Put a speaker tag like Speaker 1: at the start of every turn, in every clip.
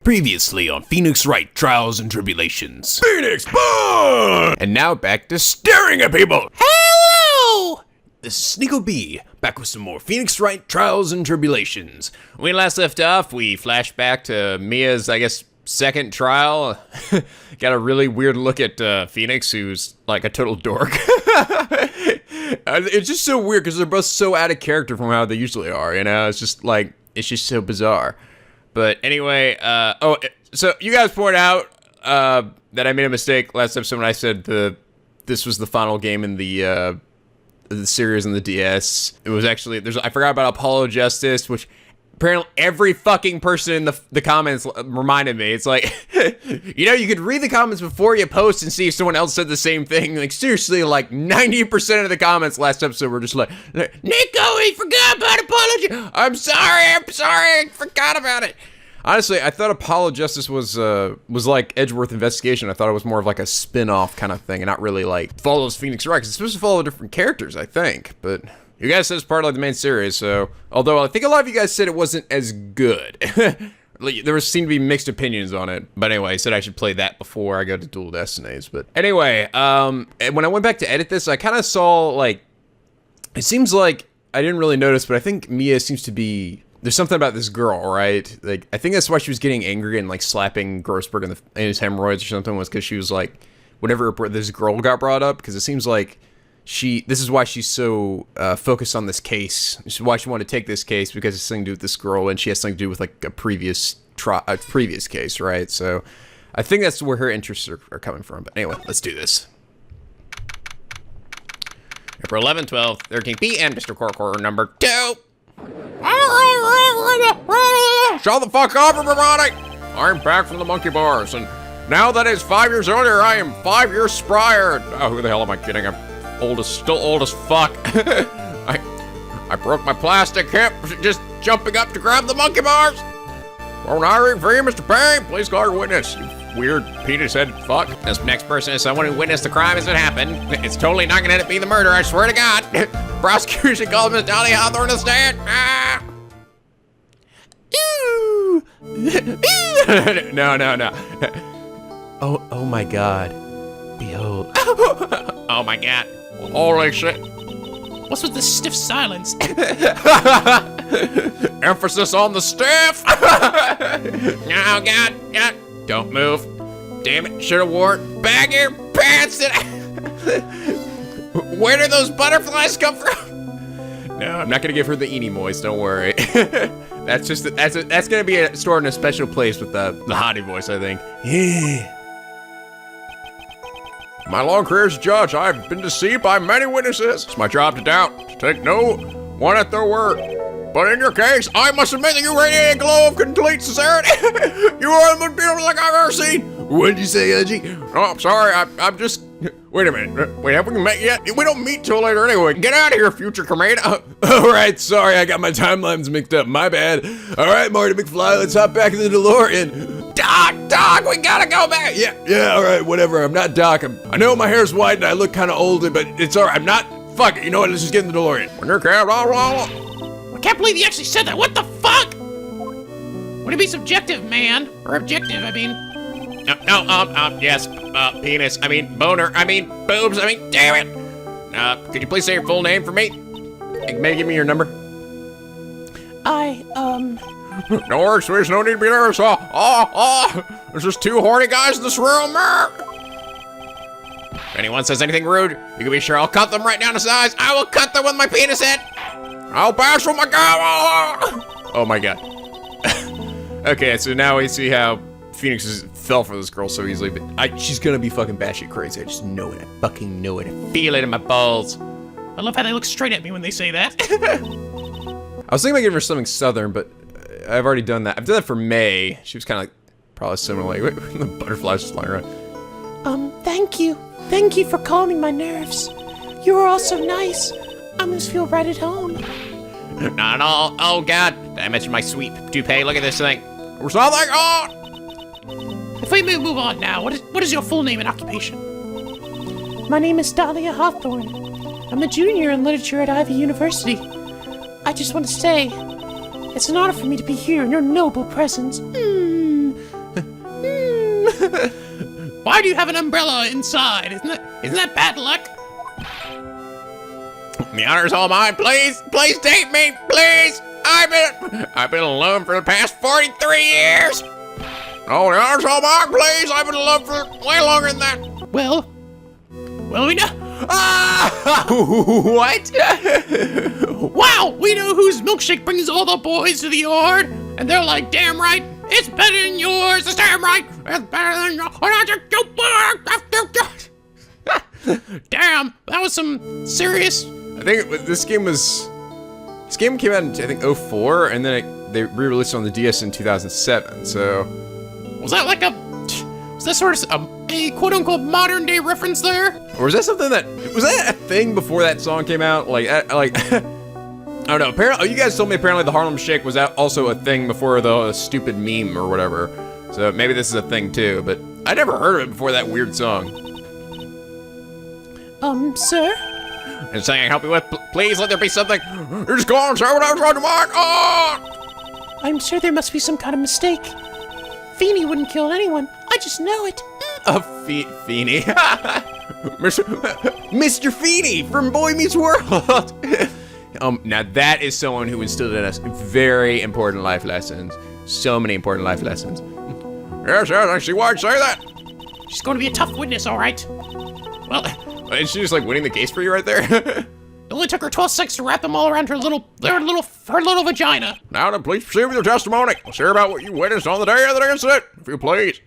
Speaker 1: Previously on Phoenix Wright, Trials and Tribulations. Phoenix Bond! And now back to staring at people. Hello! This is NicoB, back with some more Phoenix Wright, Trials and Tribulations. When we last left off, we flashed back to Mia's, I guess, second trial. Got a really weird look at Phoenix, who's like a total dork. It's just so weird because they're both so out of character from how they usually are, you know? It's just like, it's just so bizarre. But anyway, so you guys pointed out that I made a mistake last episode when I said this was the final game in the series on the DS. It was actually, I forgot about Apollo Justice, which apparently every fucking person in the comments reminded me. It's like, you know, you could read the comments before you post and see if someone else said the same thing. Like, seriously, like 90% of the comments last episode were just like, Nico, we forgot about Apollo. I'm sorry, I forgot about it. Honestly, I thought Apollo Justice was like Edgeworth Investigation. I thought it was more of like a spin-off kind of thing and not really like follows Phoenix Wright. It's supposed to follow different characters, I think, but you guys said it's part of like the main series, so although I think a lot of you guys said it wasn't as good. There seemed to be mixed opinions on it, but anyway, I said I should play that before I go to Dual Destinies. But anyway, when I went back to edit this, I kind of saw like, it seems like I didn't really notice, but I think Mia seems to be, there's something about this girl, right? Like, I think that's why she was getting angry and like slapping Grossberg in his hemorrhoids or something, was because she was like, whenever this girl got brought up, because it seems like this is why she's so focused on this case. This is why she wanted to take this case, because it's something to do with this girl, and she has something to do with like a previous case, right? So I think that's where her interests are coming from. But anyway, let's do this. April 11, 12, 13 p.m. Mr. Corker number 2. Shut the fuck up, everybody! I'm back from the monkey bars, and now that it's 5 years earlier, I am 5 years sprier. Oh, who the hell am I kidding? I'm still old as fuck. I broke my plastic hip just jumping up to grab the monkey bars. Well, hiring for you, Mr. Payne. Please call your witness, you weird penis-headed fuck. This next person is someone who witnessed the crime as it happened. It's totally not gonna be the murder, I swear to God. Prosecution calls Miss Dolly Hawthorne to stand. Ah. Ooh. No. Oh my God. Behold. Oh my God. Holy shit.
Speaker 2: What's with this stiff silence?
Speaker 1: Emphasis on the stiff. Oh God. Don't move. Damn it. Should have worn baggy pants. Where did those butterflies come from? No, I'm not gonna give her the Eenie voice. Don't worry. That's gonna be stored in a special place with the hottie voice, I think. Yeah. My long career as a judge, I've been deceived by many witnesses. It's my job to doubt, to take no one at their word. But in your case, I must admit that you radiate a glow of complete sincerity. You are the most beautiful thing I've ever seen. What did you say, Edgy? Oh, I'm sorry, I'm just... Wait a minute, wait, have we met yet? We don't meet till later anyway. Get out of here, future cremator. All right, sorry, I got my timelines mixed up, my bad. All right, Marty McFly, let's hop back in the DeLorean. Doc, we gotta go back. Yeah, all right, whatever, I'm not Doc. I know my hair's white and I look kind of older, but it's all right, I'm not, fuck it, you know what, let's just get in the DeLorean. When you're
Speaker 2: I can't believe you actually said that, what the fuck? Would it be subjective, man? Or objective, I mean.
Speaker 1: Yes, penis, I mean, boner, I mean, boobs, I mean, damn it. Could you please say your full name for me? Maybe give me your number. No worries, there's no need to be nervous. There's just two horny guys in this room. If anyone says anything rude, you can be sure I'll cut them right down to size. I will cut them with my penis head. I'll bash with my God. Oh my God. Okay, so now we see how Phoenix fell for this girl so easily, but she's gonna be fucking batshit crazy. I just know it. I fucking know it. I feel it in my balls.
Speaker 2: I love how they look straight at me when they say that.
Speaker 1: I was thinking about giving her something southern, but I've already done that. I've done that for May. She was kind of like, probably similar, like, the butterflies just flying around.
Speaker 3: Thank you. Thank you for calming my nerves. You were all so nice. I must feel right at home.
Speaker 1: Not at all. Oh, God. Did I mention my sweet toupee? Look at this thing. Or something. Oh!
Speaker 2: If we move on now, what is your full name and occupation?
Speaker 3: My name is Dahlia Hawthorne. I'm a junior in literature at Ivy University. I just want to say, it's an honor for me to be here in your noble presence.
Speaker 2: Why do you have an umbrella inside? Isn't that bad luck?
Speaker 1: The honor's all mine. Please take me, please. I've been alone for the past 43 years. Oh, the honor's all mine, please. I've been in love for way longer than that.
Speaker 2: Well, we know.
Speaker 1: Ah! What?
Speaker 2: Wow, we know whose milkshake brings all the boys to the yard, and they're like, damn right, it's better than yours. It's damn right, it's better than yours. Damn, that was some serious.
Speaker 1: I think this game came out in, I think, 04, and then they re-released it on the DS in 2007, so...
Speaker 2: Was that sort of a quote-unquote modern-day reference there?
Speaker 1: Or was that something was that a thing before that song came out? I don't know, apparently, you guys told me apparently the Harlem Shake was also a thing before the stupid meme or whatever, so maybe this is a thing too, but I never heard of it before that weird song.
Speaker 3: Sir?
Speaker 1: And something I can help you with? Please let there be something. You're just going, sir, what I was trying to mind. Oh!
Speaker 3: I'm sure there must be some kind of mistake. Feeny wouldn't kill anyone. I just know it.
Speaker 1: Feeny. Mr. Feeny from Boy Meets World. Now that is someone who instilled in us very important life lessons. So many important life lessons. Yes, I see why I'd say that.
Speaker 2: She's going to be a tough witness, all right. Well,
Speaker 1: is she just like winning the case for you right there?
Speaker 2: It only took her 12 seconds to wrap them all around her little vagina.
Speaker 1: Now then, please proceed with your testimony. Let's hear about what you witnessed on the day of the incident, if you please.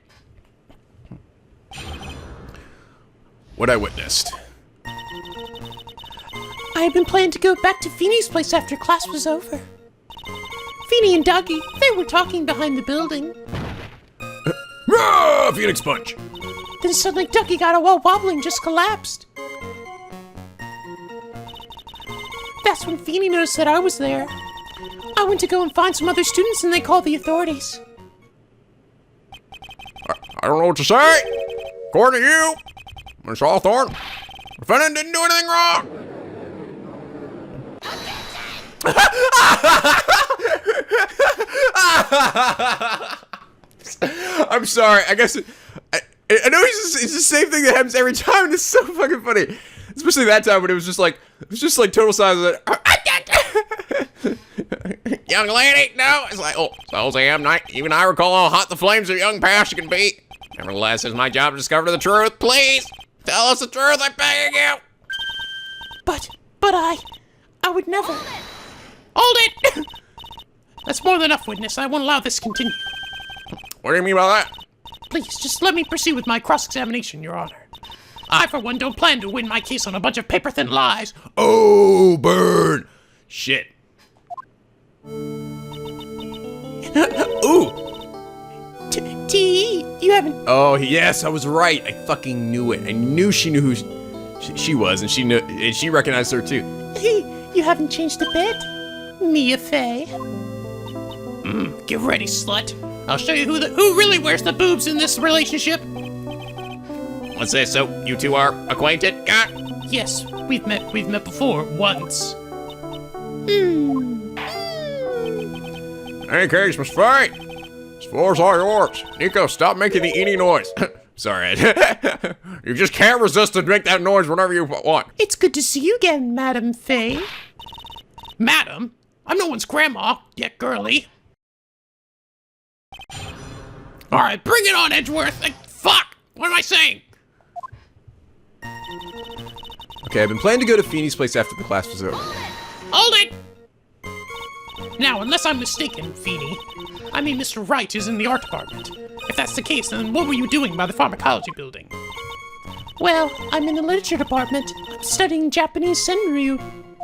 Speaker 1: What I witnessed.
Speaker 3: I had been planning to go back to Feeny's place after class was over. Feeny and Dougie, they were talking behind the building.
Speaker 1: Phoenix Punch.
Speaker 3: Then suddenly Dougie got a wall wobbling, just collapsed. That's when Feeny noticed that I was there. I went to go and find some other students and they called the authorities.
Speaker 1: I don't know what to say. According to you, Miss Hawthorne, the defendant didn't do anything wrong. I'm sorry. I guess I know it's the same thing that happens every time. And it's so fucking funny, especially that time when it was just like total silence. Young lady, no. It's like, oh, so Sam, even I recall how hot the flames of young passion can be. Nevertheless, it's my job to discover the truth. Please tell us the truth. I'm begging you.
Speaker 3: But I would never.
Speaker 2: Hold it! That's more than enough, witness. I won't allow this to continue.
Speaker 1: What do you mean by that?
Speaker 2: Please, just let me proceed with my cross-examination, Your Honor. I, for one, don't plan to win my case on a bunch of paper-thin lies.
Speaker 1: Oh, burn! Shit. Ooh!
Speaker 3: T.E., you haven't...
Speaker 1: Oh, yes, I was right. I fucking knew it. I knew she knew who she was, and she recognized her, too.
Speaker 3: You haven't changed a bit? Mia Fey.
Speaker 2: Get ready, slut. I'll show you who really wears the boobs in this relationship.
Speaker 1: What's this? So you two are acquainted?
Speaker 2: Yes, we've met before once.
Speaker 1: Any case, Miss Fay. This floor's all yours. Nico, stop making the eeny noise. Sorry. You just can't resist to make that noise whenever you want.
Speaker 3: It's good to see you again, Madam Fay.
Speaker 2: Madam? I'm no one's grandma, yet girly. Alright, bring it on, Edgeworth. Fuck! What am I saying?
Speaker 1: Okay, I've been planning to go to Feeny's place after the class was over.
Speaker 2: Hold it! Now, unless I'm mistaken, Feeny, I mean Mr. Wright is in the art department. If that's the case, then what were you doing by the pharmacology building?
Speaker 3: Well, I'm in the literature department. I'm studying Japanese senryu,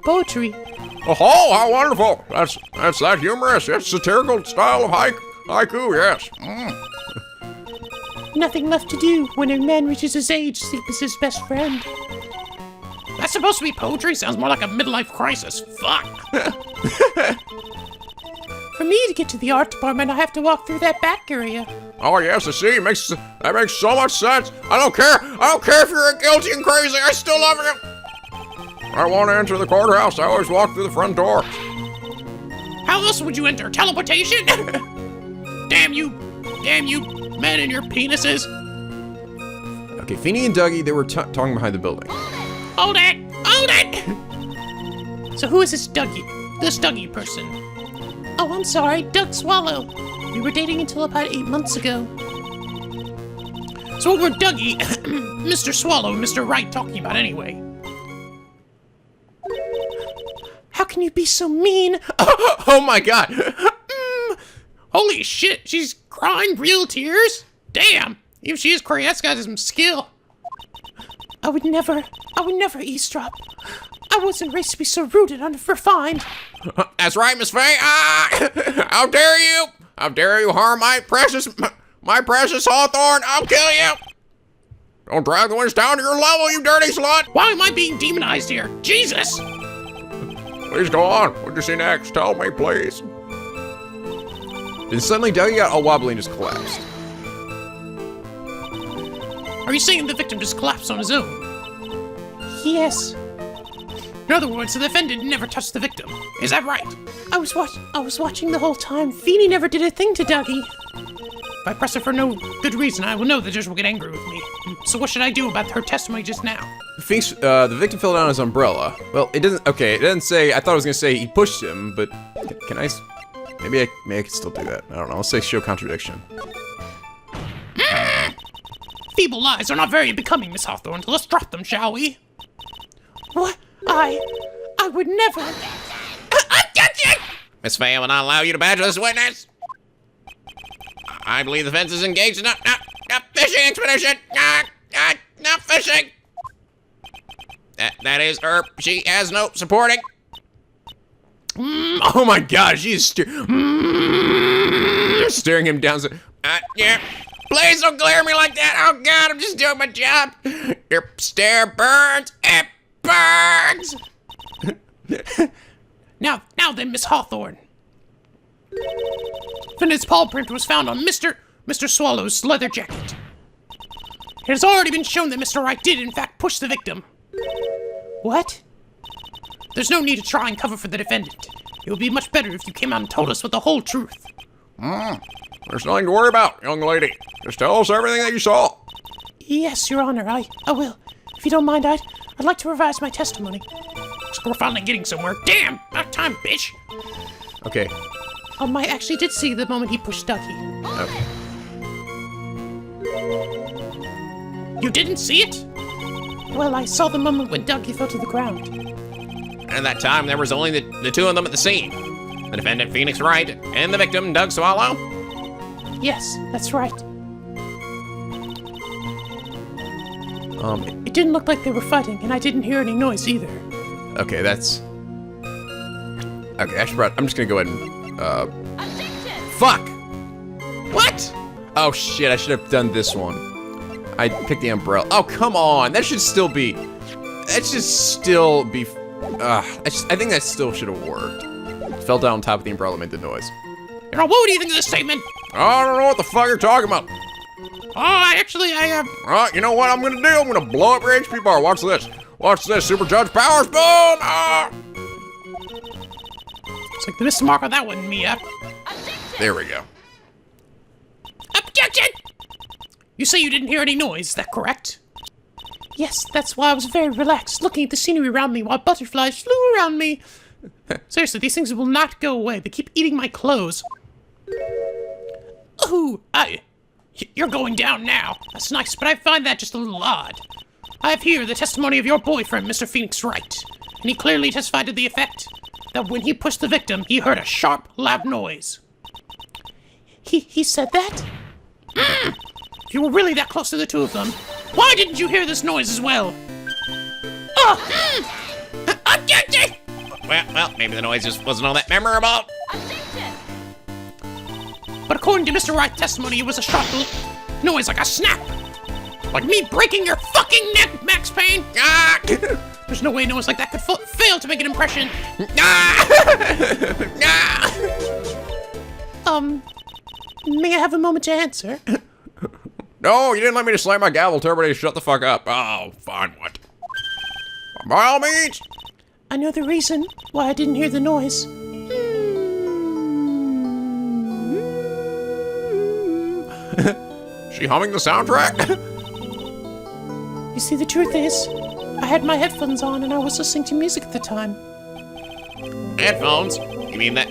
Speaker 3: poetry.
Speaker 1: Oh, how wonderful! That's that humorous, it's satirical style of haiku, yes.
Speaker 3: Nothing left to do when a man reaches his age, sleep is his best friend.
Speaker 2: That's supposed to be poetry? Sounds more like a midlife crisis. Fuck.
Speaker 3: For me to get to the art department, I have to walk through that back area.
Speaker 1: Oh yes, I see. That makes so much sense. I don't care if you're guilty and crazy. I still love you. I want to enter the courthouse. I always walk through the front door.
Speaker 2: How else would you enter? Teleportation? Damn you, men and your penises.
Speaker 1: Okay, Feeny and Dougie, they were talking behind the building.
Speaker 2: Hold it! Hold it!
Speaker 3: So who is this Dougie person? Oh, I'm sorry, Doug Swallow. We were dating until about 8 months ago.
Speaker 2: So what were Dougie, Mr. Swallow, and Mr. Wright talking about anyway?
Speaker 3: How can you be so mean?
Speaker 1: Oh my god!
Speaker 2: Holy shit, she's crying real tears? Damn, even she is crazy, that's got some skill.
Speaker 3: I would never eavesdrop. I wasn't raised to be so rude and unrefined.
Speaker 1: That's right, Miss Faye. How dare you? How dare you harm my precious Hawthorne? I'll kill you. Don't drag the winds down to your level, you dirty slut.
Speaker 2: Why am I being demonized here? Jesus!
Speaker 1: Please go on. What'd you see next? Tell me, please. Then suddenly Dougie got all wobbly and just collapsed.
Speaker 2: Are you saying the victim just collapsed on his own?
Speaker 3: Yes.
Speaker 2: In other words, the defendant never touched the victim. Is that right?
Speaker 3: I was watching the whole time. Feeny never did a thing to Dougie.
Speaker 2: If I press her for no good reason, I will know the judge will get angry with me. So what should I do about her testimony just now?
Speaker 1: The victim fell down his umbrella. Well, it doesn't say, I thought it was gonna say he pushed him, but can I, maybe I can still do that. I don't know, let's say show contradiction.
Speaker 2: Feeble lies are not very becoming, Miss Hawthorne, so let's drop them, shall we?
Speaker 3: What? I would never.
Speaker 2: Objection!
Speaker 1: Miss Faye, I will not allow you to badger this witness. I believe the fence is engaged in a fishing expedition. Not fishing. That is her. She has no supporting. Oh my God, she's staring him down. Yeah. Please don't glare at me like that. Oh God, I'm just doing my job. Your stare burns. It burns.
Speaker 2: Now then, Miss Hawthorne. Defendant's paw print was found on Mr. Swallow's leather jacket. It has already been shown that Mr. Wright did, in fact, push the victim.
Speaker 3: What?
Speaker 2: There's no need to try and cover for the defendant. It would be much better if you came out and told us with the whole truth.
Speaker 1: There's nothing to worry about, young lady. Just tell us everything that you saw.
Speaker 3: Yes, Your Honor, I will. If you don't mind, I'd like to revise my testimony.
Speaker 2: So we're finally getting somewhere. Damn! About time, bitch!
Speaker 1: Okay.
Speaker 3: I actually did see the moment he pushed Dougie.
Speaker 1: Okay.
Speaker 2: You didn't see it?
Speaker 3: Well, I saw the moment when Dougie fell to the ground.
Speaker 1: And at that time, there was only the two of them at the scene. The defendant, Phoenix Wright, and the victim, Doug Swallow.
Speaker 3: Yes, that's right. It didn't look like they were fighting, and I didn't hear any noise either.
Speaker 1: Okay, that's... Okay, I'm just gonna go ahead and, Fuck! What? Oh shit, I should have done this one. I picked the umbrella. Oh, come on! I think that still should have worked. Fell down on top of the umbrella, made the noise.
Speaker 2: You know, what do you think of this statement?
Speaker 1: I don't know what the fuck you're talking about.
Speaker 2: Oh,
Speaker 1: You know what I'm gonna do? I'm gonna blow up your HP bar. Watch this. Watch this. Super Judge powers. Boom! Ah!
Speaker 2: It's like the missed mark on that one, Mia.
Speaker 1: There we go.
Speaker 2: Objection! You say you didn't hear any noise, is that correct?
Speaker 3: Yes, that's why I was very relaxed, looking at the scenery around me while butterflies flew around me.
Speaker 2: Seriously, these things will not go away. They keep eating my clothes. Ooh, you're going down now. That's nice, but I find that just a little odd. I have here the testimony of your boyfriend, Mr. Phoenix Wright, and he clearly testified to the effect that when he pushed the victim, he heard a sharp, loud noise.
Speaker 3: He said that?
Speaker 2: If you were really that close to the two of them, why didn't you hear this noise as well? Objection!
Speaker 1: Well, maybe the noise just wasn't all that memorable.
Speaker 2: But according to Mr. Wright's testimony, it was a sharp noise like a snap. Like me breaking your fucking neck, Max Payne. There's no way a noise like that could fail to make an impression.
Speaker 3: May I have a moment to answer?
Speaker 1: No, you didn't let me to slam my gavel. Tell everybody to shut the fuck up. Oh, fine, what? By all means.
Speaker 3: I know the reason why I didn't hear the noise.
Speaker 1: She humming the soundtrack?
Speaker 3: You see, the truth is, I had my headphones on and I was listening to music at the time.
Speaker 1: Headphones? You mean that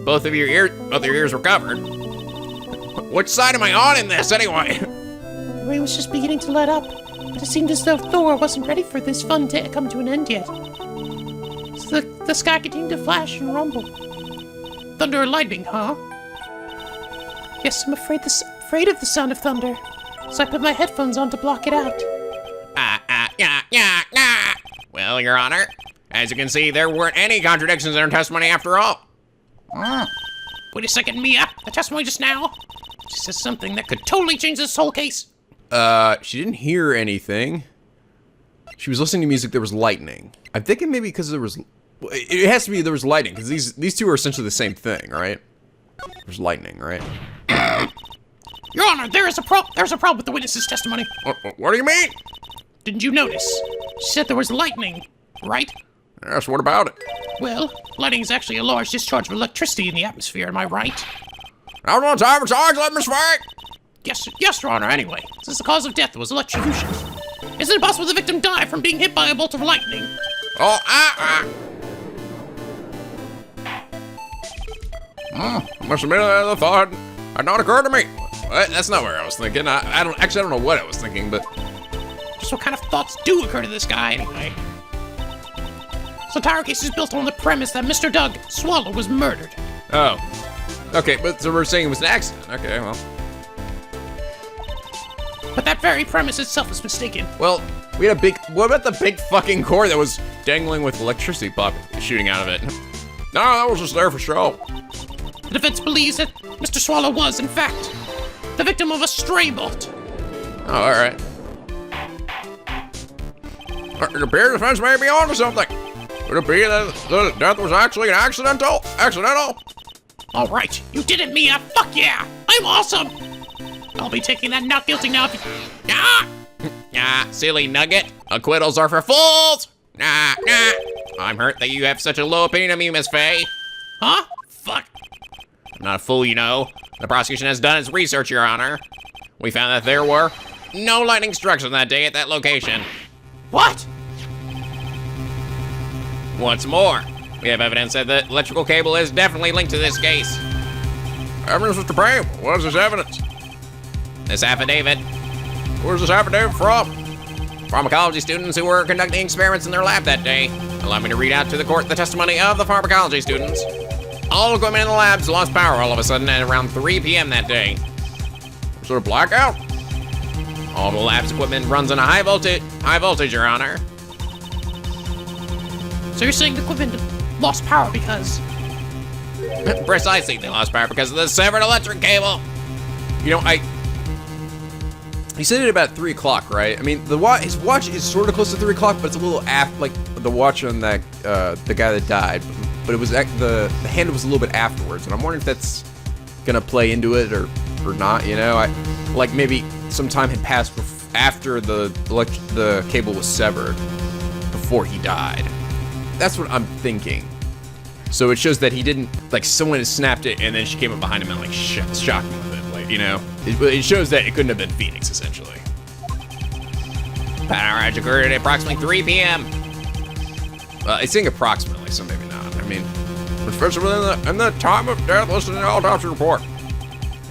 Speaker 1: both of your ears were covered? Which side am I on in this, anyway?
Speaker 3: The rain was just beginning to let up, but it seemed as though Thor wasn't ready for this fun day to come to an end yet. So the sky continued to flash and rumble.
Speaker 2: Thunder and lightning, huh?
Speaker 3: Yes, I'm afraid of the sound of thunder, so I put my headphones on to block it out.
Speaker 1: Well, Your Honor, as you can see, there weren't any contradictions in her testimony after all.
Speaker 2: Wait a second, Mia. The testimony just now? She says something that could totally change this whole case.
Speaker 1: She didn't hear anything. She was listening to music, there was lightning. I'm thinking maybe because there was... It has to be there was lightning, because these two are essentially the same thing, right? There's lightning, right?
Speaker 2: Your Honor, there's a problem with the witness's testimony.
Speaker 1: What do you mean?
Speaker 2: Didn't you notice? She said there was lightning, right?
Speaker 1: Yes, what about it?
Speaker 2: Well, lightning is actually a large discharge of electricity in the atmosphere, am I right?
Speaker 1: I don't know time for charge, let me speak!
Speaker 2: Yes, Your Honor, anyway. Since the cause of death was electrocution, is it possible the victim died from being hit by a bolt of lightning?
Speaker 1: Must admit that the thought had not occurred to me. That's not where I was thinking. I don't know what I was thinking, but...
Speaker 2: Just what kind of thoughts do occur to this guy, anyway? This entire case is built on the premise that Mr. Doug Swallow was murdered.
Speaker 1: Oh. Okay, but so we're saying it was an accident. Okay, well.
Speaker 2: But that very premise itself is mistaken.
Speaker 1: Well, we had a big... What about the big fucking cord that was dangling with electricity shooting out of it? No, that was just there for show.
Speaker 2: The defense believes that Mr. Swallow was, in fact, the victim of a stray bolt.
Speaker 1: Oh, all right. It appears the defense may be onto something. Could it be that the death was actually an accidental?
Speaker 2: All right, you did it, Mia. Fuck yeah, I'm awesome. I'll be taking that not guilty now.
Speaker 1: Silly nugget. Acquittals are for fools. I'm hurt that you have such a low opinion of me, Miss Faye.
Speaker 2: Huh? Fuck.
Speaker 1: I'm not a fool, you know. The prosecution has done its research, Your Honor. We found that there were no lightning strikes on that day at that location.
Speaker 2: What?
Speaker 1: What's more, we have evidence that the electrical cable is definitely linked to this case. Evidence, Mr. Payne? What is this evidence? This affidavit. Where's this affidavit from? Pharmacology students who were conducting experiments in their lab that day. Allow me to read out to the court the testimony of the pharmacology students. All equipment in the labs lost power all of a sudden at around 3 p.m. that day. Was there a blackout? All the lab's equipment runs on a high voltage, Your Honor.
Speaker 2: So you're saying the equipment lost power because...
Speaker 1: Precisely, they lost power because of the severed electric cable. You know, he said it about 3 o'clock, right? I mean, his watch is sort of close to 3 o'clock, but it's a little like the watch on that the guy that died. But it was the hand was a little bit afterwards, and I'm wondering if that's gonna play into it or not. You know, like maybe some time had passed after the cable was severed before he died. That's what I'm thinking. So it shows that he didn't, like, someone had snapped it and then she came up behind him and, like, shocked him with it, like, you know? It shows that it couldn't have been Phoenix, essentially. Power outage occurred at approximately 3 p.m. It's saying approximately, so maybe not. I mean, especially in the time of death listed in the autopsy report.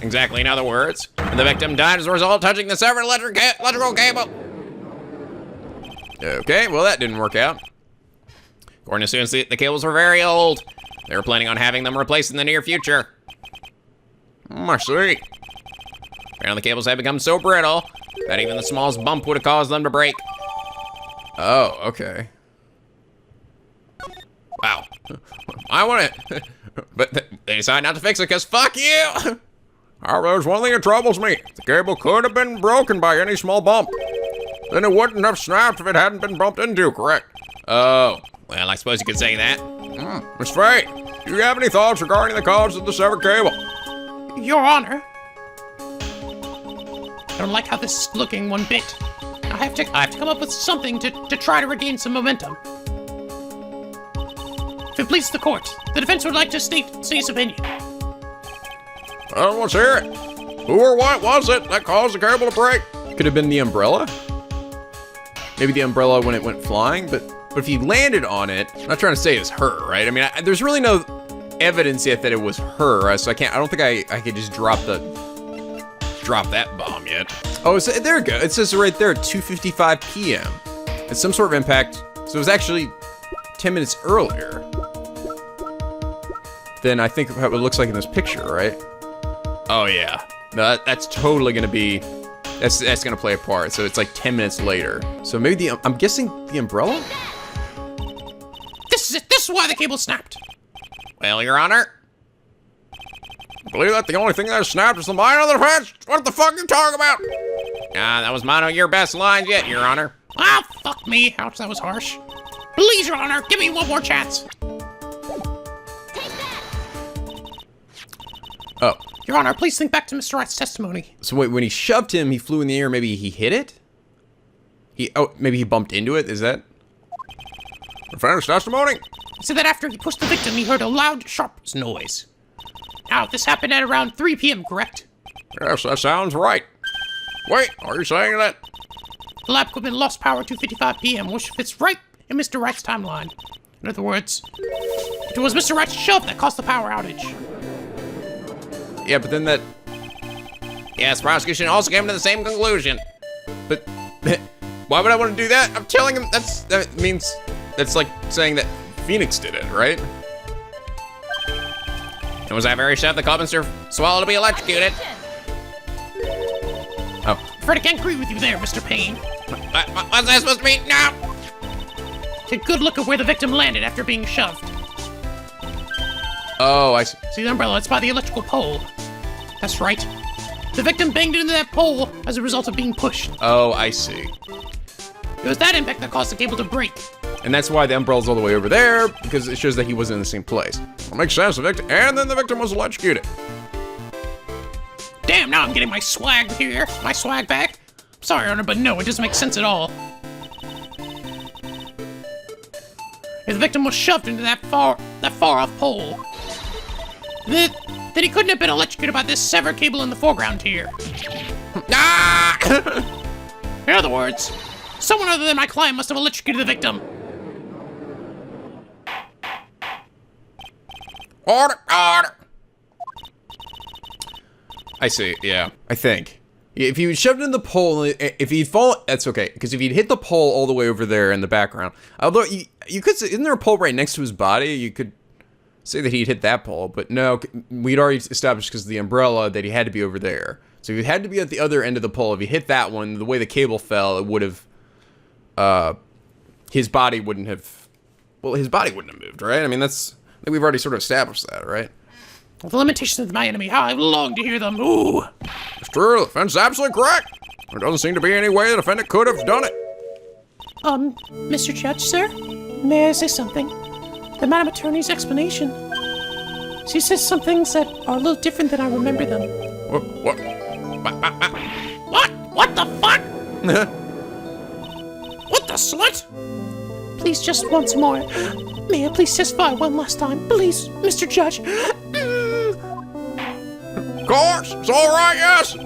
Speaker 1: Exactly, in other words, the victim died as a result of touching the severed electrical cable. Okay, well, that didn't work out. According to students, the cables were very old. They were planning on having them replaced in the near future. I see. Apparently the cables had become so brittle that even the smallest bump would have caused them to break. Oh, okay. Wow. I want it. But they decided not to fix it because fuck you! There's one thing that troubles me. The cable could have been broken by any small bump. Then it wouldn't have snapped if it hadn't been bumped into, correct? Oh. Well, I suppose you could say that. Miss Faye, do you have any thoughts regarding the cause of the severed cable?
Speaker 2: Your Honor. I don't like how this is looking one bit. I have to come up with something to try to regain some momentum. If it pleases the court, the defense would like to state its opinion.
Speaker 1: Well, let's hear it. Who or what was it that caused the cable to break? Could have been the umbrella? maybe the umbrella when it went flying, but if he landed on it, I'm not trying to say it's her, right? I mean, there's really no evidence yet that it was her, so I don't think I could just drop that bomb yet. Oh, so there it goes. It says right there, 2:55 p.m. It's some sort of impact, so it was actually 10 minutes earlier than I think how it looks like in this picture, right? Oh yeah, no, that's totally gonna be, that's gonna play a part. So it's like 10 minutes later. So maybe I'm guessing the umbrella?
Speaker 2: This is it. This is why the cable snapped.
Speaker 1: Well, Your Honor, I believe that the only thing that snapped is the mine of the defense. What the fuck are you talking about? That was one of your best lines yet, Your Honor.
Speaker 2: Ah, fuck me. Ouch, that was harsh. Please, Your Honor, give me one more chance.
Speaker 1: Oh.
Speaker 2: Your Honor, please think back to Mr. Wright's testimony.
Speaker 1: So wait, when he shoved him, he flew in the air, maybe he hit it? Maybe he bumped into it, is that? Defender's testimony?
Speaker 2: He said that after he pushed the victim, he heard a loud, sharp noise. Now, this happened at around 3 p.m., correct?
Speaker 1: Yes, that sounds right. Wait, are you saying that?
Speaker 2: The lab equipment lost power at 2:55 p.m., which fits right in Mr. Wright's timeline. In other words, it was Mr. Wright's shove that caused the power outage.
Speaker 1: Yeah, but then that... Yes, prosecution also came to the same conclusion. But why would I want to do that? I'm telling him that means... That's like saying that Phoenix did it, right? It was that very shove that caused Mr. Swallow to be electrocuted. Oh.
Speaker 2: Fred, I can't agree with you there, Mr. Payne.
Speaker 1: What's that supposed to mean? No!
Speaker 2: Take a good look at where the victim landed after being shoved.
Speaker 1: Oh, I see.
Speaker 2: See the umbrella? It's by the electrical pole. That's right. The victim banged into that pole as a result of being pushed.
Speaker 1: Oh, I see.
Speaker 2: It was that impact that caused the cable to break.
Speaker 1: And that's why the umbrella's all the way over there, because it shows that he wasn't in the same place. Well, makes sense, the victim, and then the victim was electrocuted.
Speaker 2: Damn, now I'm getting my swag here. My swag back. Sorry, Honor, but no, it doesn't make sense at all. If the victim was shoved into that far off pole, then he couldn't have been electrocuted by this severed cable in the foreground here.
Speaker 1: Ah!
Speaker 2: In other words, someone other than my client must have electrocuted the victim.
Speaker 1: Order, order. I see, yeah. I think. If he was shoved in the pole, if he'd fall, that's okay. Because if he'd hit the pole all the way over there in the background, although you could say, isn't there a pole right next to his body? You could say that he'd hit that pole, but no, we'd already established because of the umbrella that he had to be over there. So he had to be at the other end of the pole. If he hit that one, the way the cable fell, it would have, his body wouldn't have moved, right? I mean, I think we've already sort of established that, right?
Speaker 2: The limitations of my enemy, how I've longed to hear them. Ooh.
Speaker 1: It's true, the defense is absolutely correct. There doesn't seem to be any way the defendant could have done it.
Speaker 3: Mr. Judge, sir? May I say something? The Madam Attorney's explanation. She says some things that are a little different than I remember them.
Speaker 1: What?
Speaker 2: What the fuck? What the slut?
Speaker 3: Please, just once more. May I please testify one last time? Please, Mr. Judge.
Speaker 1: Of course, it's all right, yes.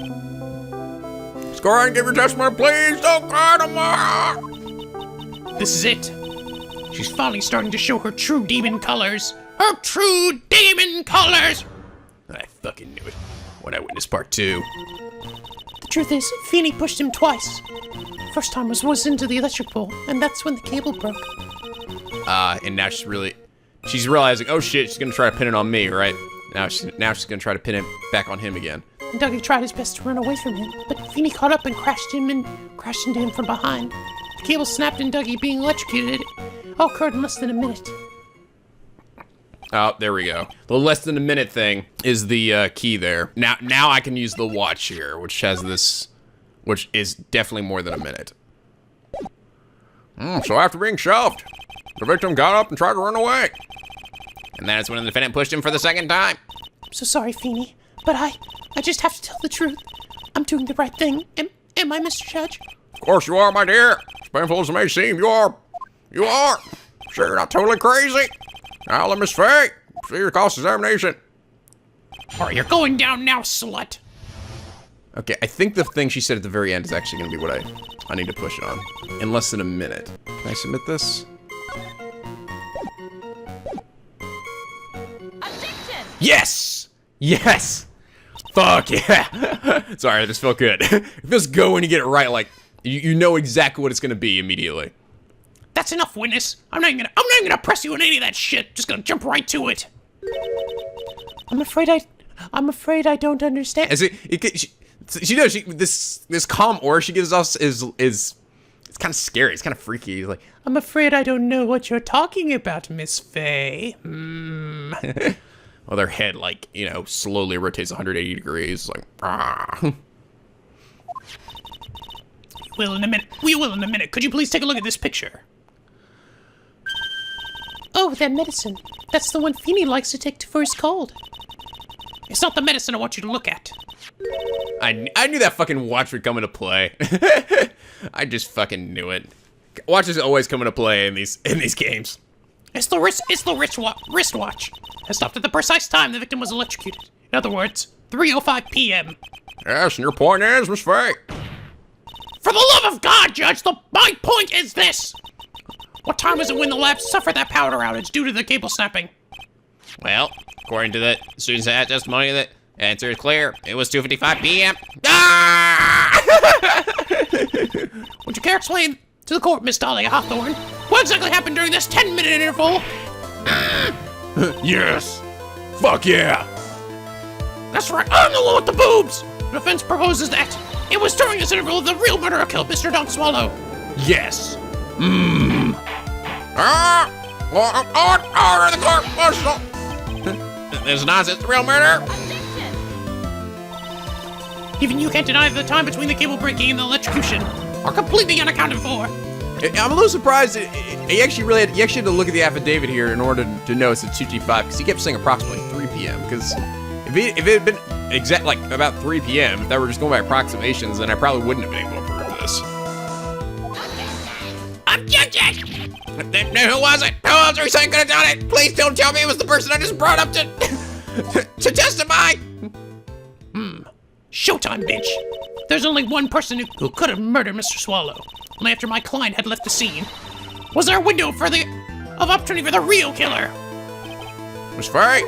Speaker 1: Let's go ahead and give your testimony, please. Don't cry tomorrow.
Speaker 2: This is it. She's finally starting to show her true demon colors. Her true demon colors!
Speaker 1: I fucking knew it when I witnessed part 2.
Speaker 3: The truth is, Feeny pushed him twice. First time was into the electric pole, and that's when the cable broke.
Speaker 1: And now she's realizing, oh shit, she's gonna try to pin it on me, right? Now she's gonna try to pin it back on him again.
Speaker 3: And Dougie tried his best to run away from him, but Feeny caught up and crashed into him from behind. The cable snapped and Dougie being electrocuted. It all occurred in less than a minute.
Speaker 1: Oh, there we go. The less than a minute thing is the key there. Now I can use the watch here, which has this, which is definitely more than a minute. So after being shoved, the victim got up and tried to run away. And that's when the defendant pushed him for the second time.
Speaker 3: I'm so sorry, Feeny, but I just have to tell the truth. I'm doing the right thing. Am I, Mr. Judge?
Speaker 1: Of course you are, my dear. As painful as it may seem, you are. You are. Sure, you're not totally crazy. Now let Miss Faye see your cross-examination.
Speaker 2: Alright, you're going down now, slut.
Speaker 1: Okay, I think the thing she said at the very end is actually gonna be what I need to push on. In less than a minute. Can I submit this?
Speaker 3: Objection!
Speaker 1: Yes! Yes! Fuck yeah! Sorry, this felt good. It feels good when you get it right, like, you know exactly what it's gonna be immediately.
Speaker 2: That's enough, witness. I'm not even gonna press you on any of that shit. Just gonna jump right to it.
Speaker 3: I'm afraid I don't understand.
Speaker 1: As she knows this calm aura she gives us is it's kind of scary. It's kind of freaky. Like,
Speaker 3: I'm afraid I don't know what you're talking about, Miss Faye.
Speaker 1: well, their head, like, you know, slowly rotates 180 degrees. Like, ah.
Speaker 2: We will in a minute. Could you please take a look at this picture?
Speaker 3: Oh, that medicine. That's the one Feeny likes to take for his cold.
Speaker 2: It's not the medicine I want you to look at.
Speaker 1: I knew that fucking watch would come into play. I just fucking knew it. Watches always come into play in these games.
Speaker 2: It's the wristwatch. It stopped at the precise time the victim was electrocuted. In other words, 3:05 p.m.
Speaker 1: Yes, and your point is, Miss Faye.
Speaker 2: For the love of God, Judge, my point is this. What time was it when the lab suffered that power outage due to the cable snapping?
Speaker 1: Well, according to the student's testimony, the answer is clear. It was 2:55 p.m. Ah!
Speaker 2: Would you care to explain to the court, Miss Dahlia Hawthorne, what exactly happened during this 10-minute interval?
Speaker 1: Yes. Fuck yeah.
Speaker 2: That's right, I'm the one with the boobs. The defense proposes that it was during this interval the real murderer killed Mr. Don Swallow.
Speaker 1: Yes. Order the court martial. This is nonsense. The real murder.
Speaker 2: Even you can't deny that the time between the cable breaking and the electrocution are completely unaccounted for.
Speaker 1: I'm a little surprised. You actually had to look at the affidavit here in order to know it's at 2:55 because he kept saying approximately 3 p.m. Because if it had been exact like about 3 p.m., if that were just going by approximations, then I probably wouldn't have been able to prove this.
Speaker 2: Objection!
Speaker 1: Who was it? Who else are you saying could have done it? Please don't tell me it was the person I just brought up to testify.
Speaker 2: Showtime, bitch. There's only one person who could have murdered Mr. Swallow. Only after my client had left the scene. Was there a window of opportunity for the real killer?
Speaker 1: Miss Faye,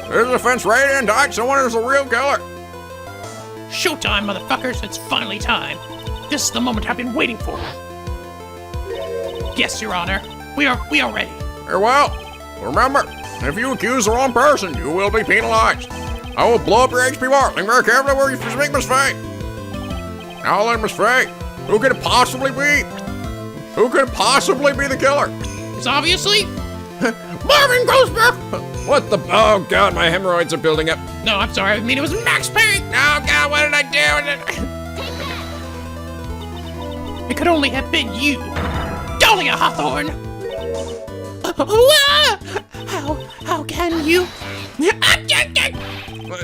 Speaker 1: there's a defense ready to indict someone who's the real killer.
Speaker 2: Showtime, motherfuckers. It's finally time. This is the moment I've been waiting for. Yes, Your Honor. We are ready.
Speaker 1: Very well. Remember, if you accuse the wrong person, you will be penalized. I will blow up your HP bar. Think very carefully where you speak, Miss Faye. Now then, Miss Faye, who could it possibly be? Who could possibly be the killer?
Speaker 2: It's obviously Marvin Grossberg.
Speaker 1: What the? Oh God, my hemorrhoids are building up.
Speaker 2: No, I'm sorry. I mean, it was Max Payne.
Speaker 1: Oh God, what did I do?
Speaker 2: It could only have been you, Dahlia Hawthorne.
Speaker 3: How can you?
Speaker 1: The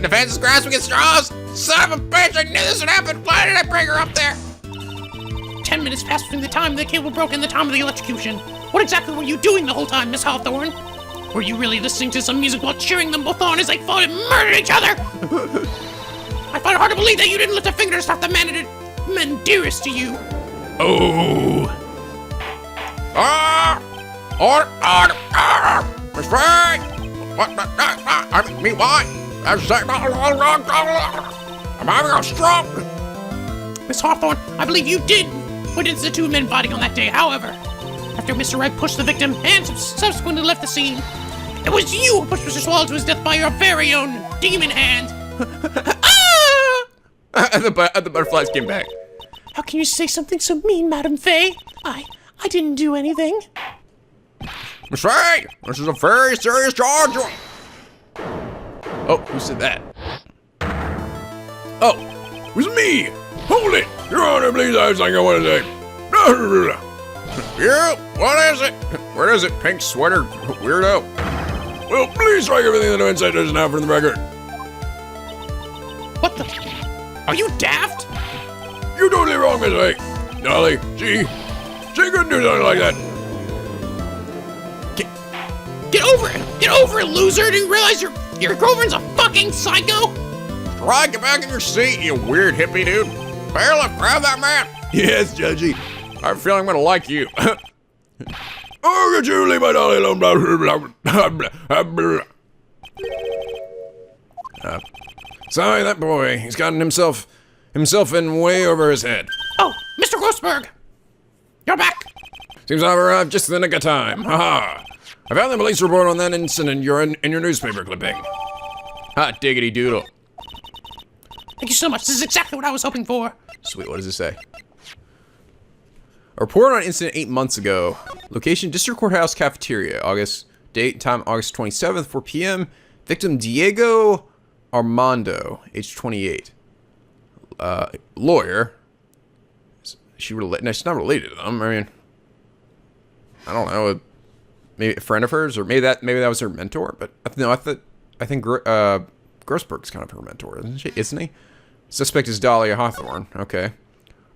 Speaker 1: defense is grasping at straws. Son of a bitch! I knew this would happen. Why did I bring her up there?
Speaker 2: 10 minutes passed between the time the cable broke and the time of the electrocution. What exactly were you doing the whole time, Miss Hawthorne? Were you really listening to some music while cheering them both on as they fought and murdered each other? I find it hard to believe that you didn't lift a finger to stop the men dearest to you.
Speaker 1: Oh. Miss Faye! What? I mean, why? I'm having a stroke.
Speaker 2: Miss Hawthorne, I believe you did witness the two men fighting on that day. However, after Mr. Wright pushed the victim and subsequently left the scene, it was you who pushed Mr. Swallow to his death by your very own demon hand.
Speaker 1: The butterflies came back.
Speaker 3: How can you say something so mean, Madam Faye? I didn't do anything.
Speaker 1: Miss Faye, this is a very serious charge. Oh, who said that? Oh, it was me. Hold it. Your Honor, please, I think I want to say. You, what is it? What is it, pink sweater weirdo? Well, please strike everything the defense side doesn't have for the record.
Speaker 2: What the? Are you daft?
Speaker 1: You're totally wrong, Miss Faye. Dolly, she couldn't do something like that.
Speaker 2: Get over it! Get over it, loser! Do you realize your girlfriend's a fucking psycho?
Speaker 1: Wright, get back in your seat, you weird hippie dude. Bailiff, grab that man. Yes, Judgy. I have a feeling I'm gonna like you. Oh, could you leave my dolly alone? Sorry, that boy. He's gotten himself in way over his head.
Speaker 2: Oh, Mr. Grossberg! You're back!
Speaker 1: Seems I've arrived just in the nick of time. Ha! I found the police report on that incident in your newspaper clipping. Hot diggity doodle.
Speaker 2: Thank you so much. This is exactly what I was hoping for.
Speaker 1: Sweet, what does it say? A report on incident 8 months ago. Location, District Courthouse Cafeteria. Date, time, August 27th, 4 p.m. Victim, Diego Armando, age 28. Lawyer. She's not related to them. I mean, I don't know. Maybe a friend of hers, or maybe that was her mentor. But no, I think Grossberg's kind of her mentor, isn't he? Suspect is Dahlia Hawthorne. Okay.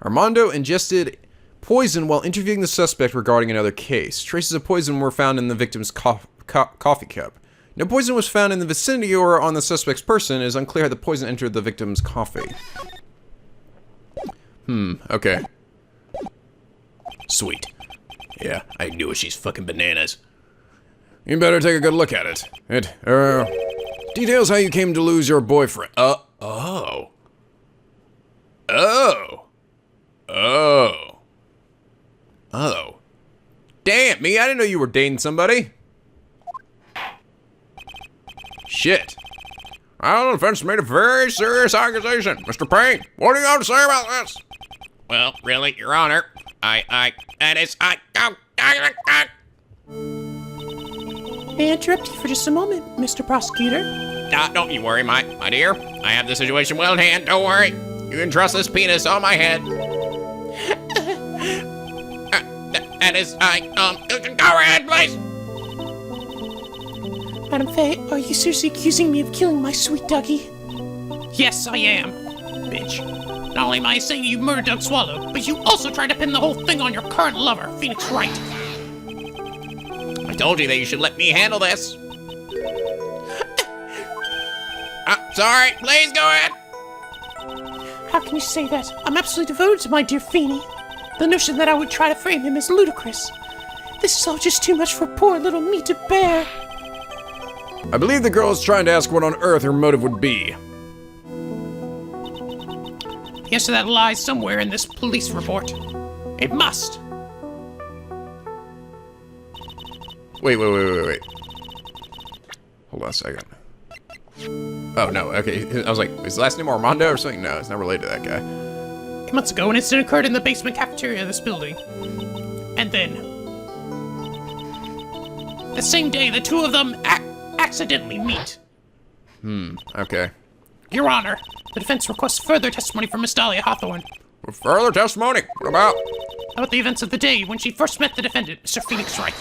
Speaker 1: Armando ingested poison while interviewing the suspect regarding another case. Traces of poison were found in the victim's coffee cup. No poison was found in the vicinity or on the suspect's person. It is unclear how the poison entered the victim's coffee. Okay. Sweet. Yeah, I knew it. She's fucking bananas. You better take a good look at it. Details how you came to lose your boyfriend. Oh. Damn, me, I didn't know you were dating somebody. Shit. Well, the defense made a very serious accusation. Mr. Payne, what do you have to say about this?
Speaker 2: Well, really, Your Honor,
Speaker 3: May I interrupt you for just a moment, Mr. Prosecutor?
Speaker 2: Don't you worry, my dear. I have the situation well in hand. Don't worry. You can trust this penis on my head. Go ahead, please.
Speaker 3: Madam Faye, are you seriously accusing me of killing my sweet Dougie?
Speaker 2: Yes, I am, bitch. Not only am I saying you murdered Doug Swallow, but you also tried to pin the whole thing on your current lover, Phoenix Wright. I told you that you should let me handle this. Sorry, please go ahead.
Speaker 3: How can you say that? I'm absolutely devoted to my dear Feeny. The notion that I would try to frame him is ludicrous. This is all just too much for poor little me to bear.
Speaker 1: I believe the girl is trying to ask what on earth her motive would be.
Speaker 2: The answer to that lies somewhere in this police report. It must.
Speaker 1: Wait. Hold on a second. Oh, no, okay. I was like, is his last name Armando or something? No, it's not related to that guy.
Speaker 2: 8 months ago, an incident occurred in the basement cafeteria of this building. And then, the same day, the two of them accidentally meet.
Speaker 1: Okay.
Speaker 2: Your Honor, the defense requests further testimony from Miss Dahlia Hawthorne.
Speaker 1: Further testimony? What about?
Speaker 2: About the events of the day when she first met the defendant, Mr. Phoenix Wright.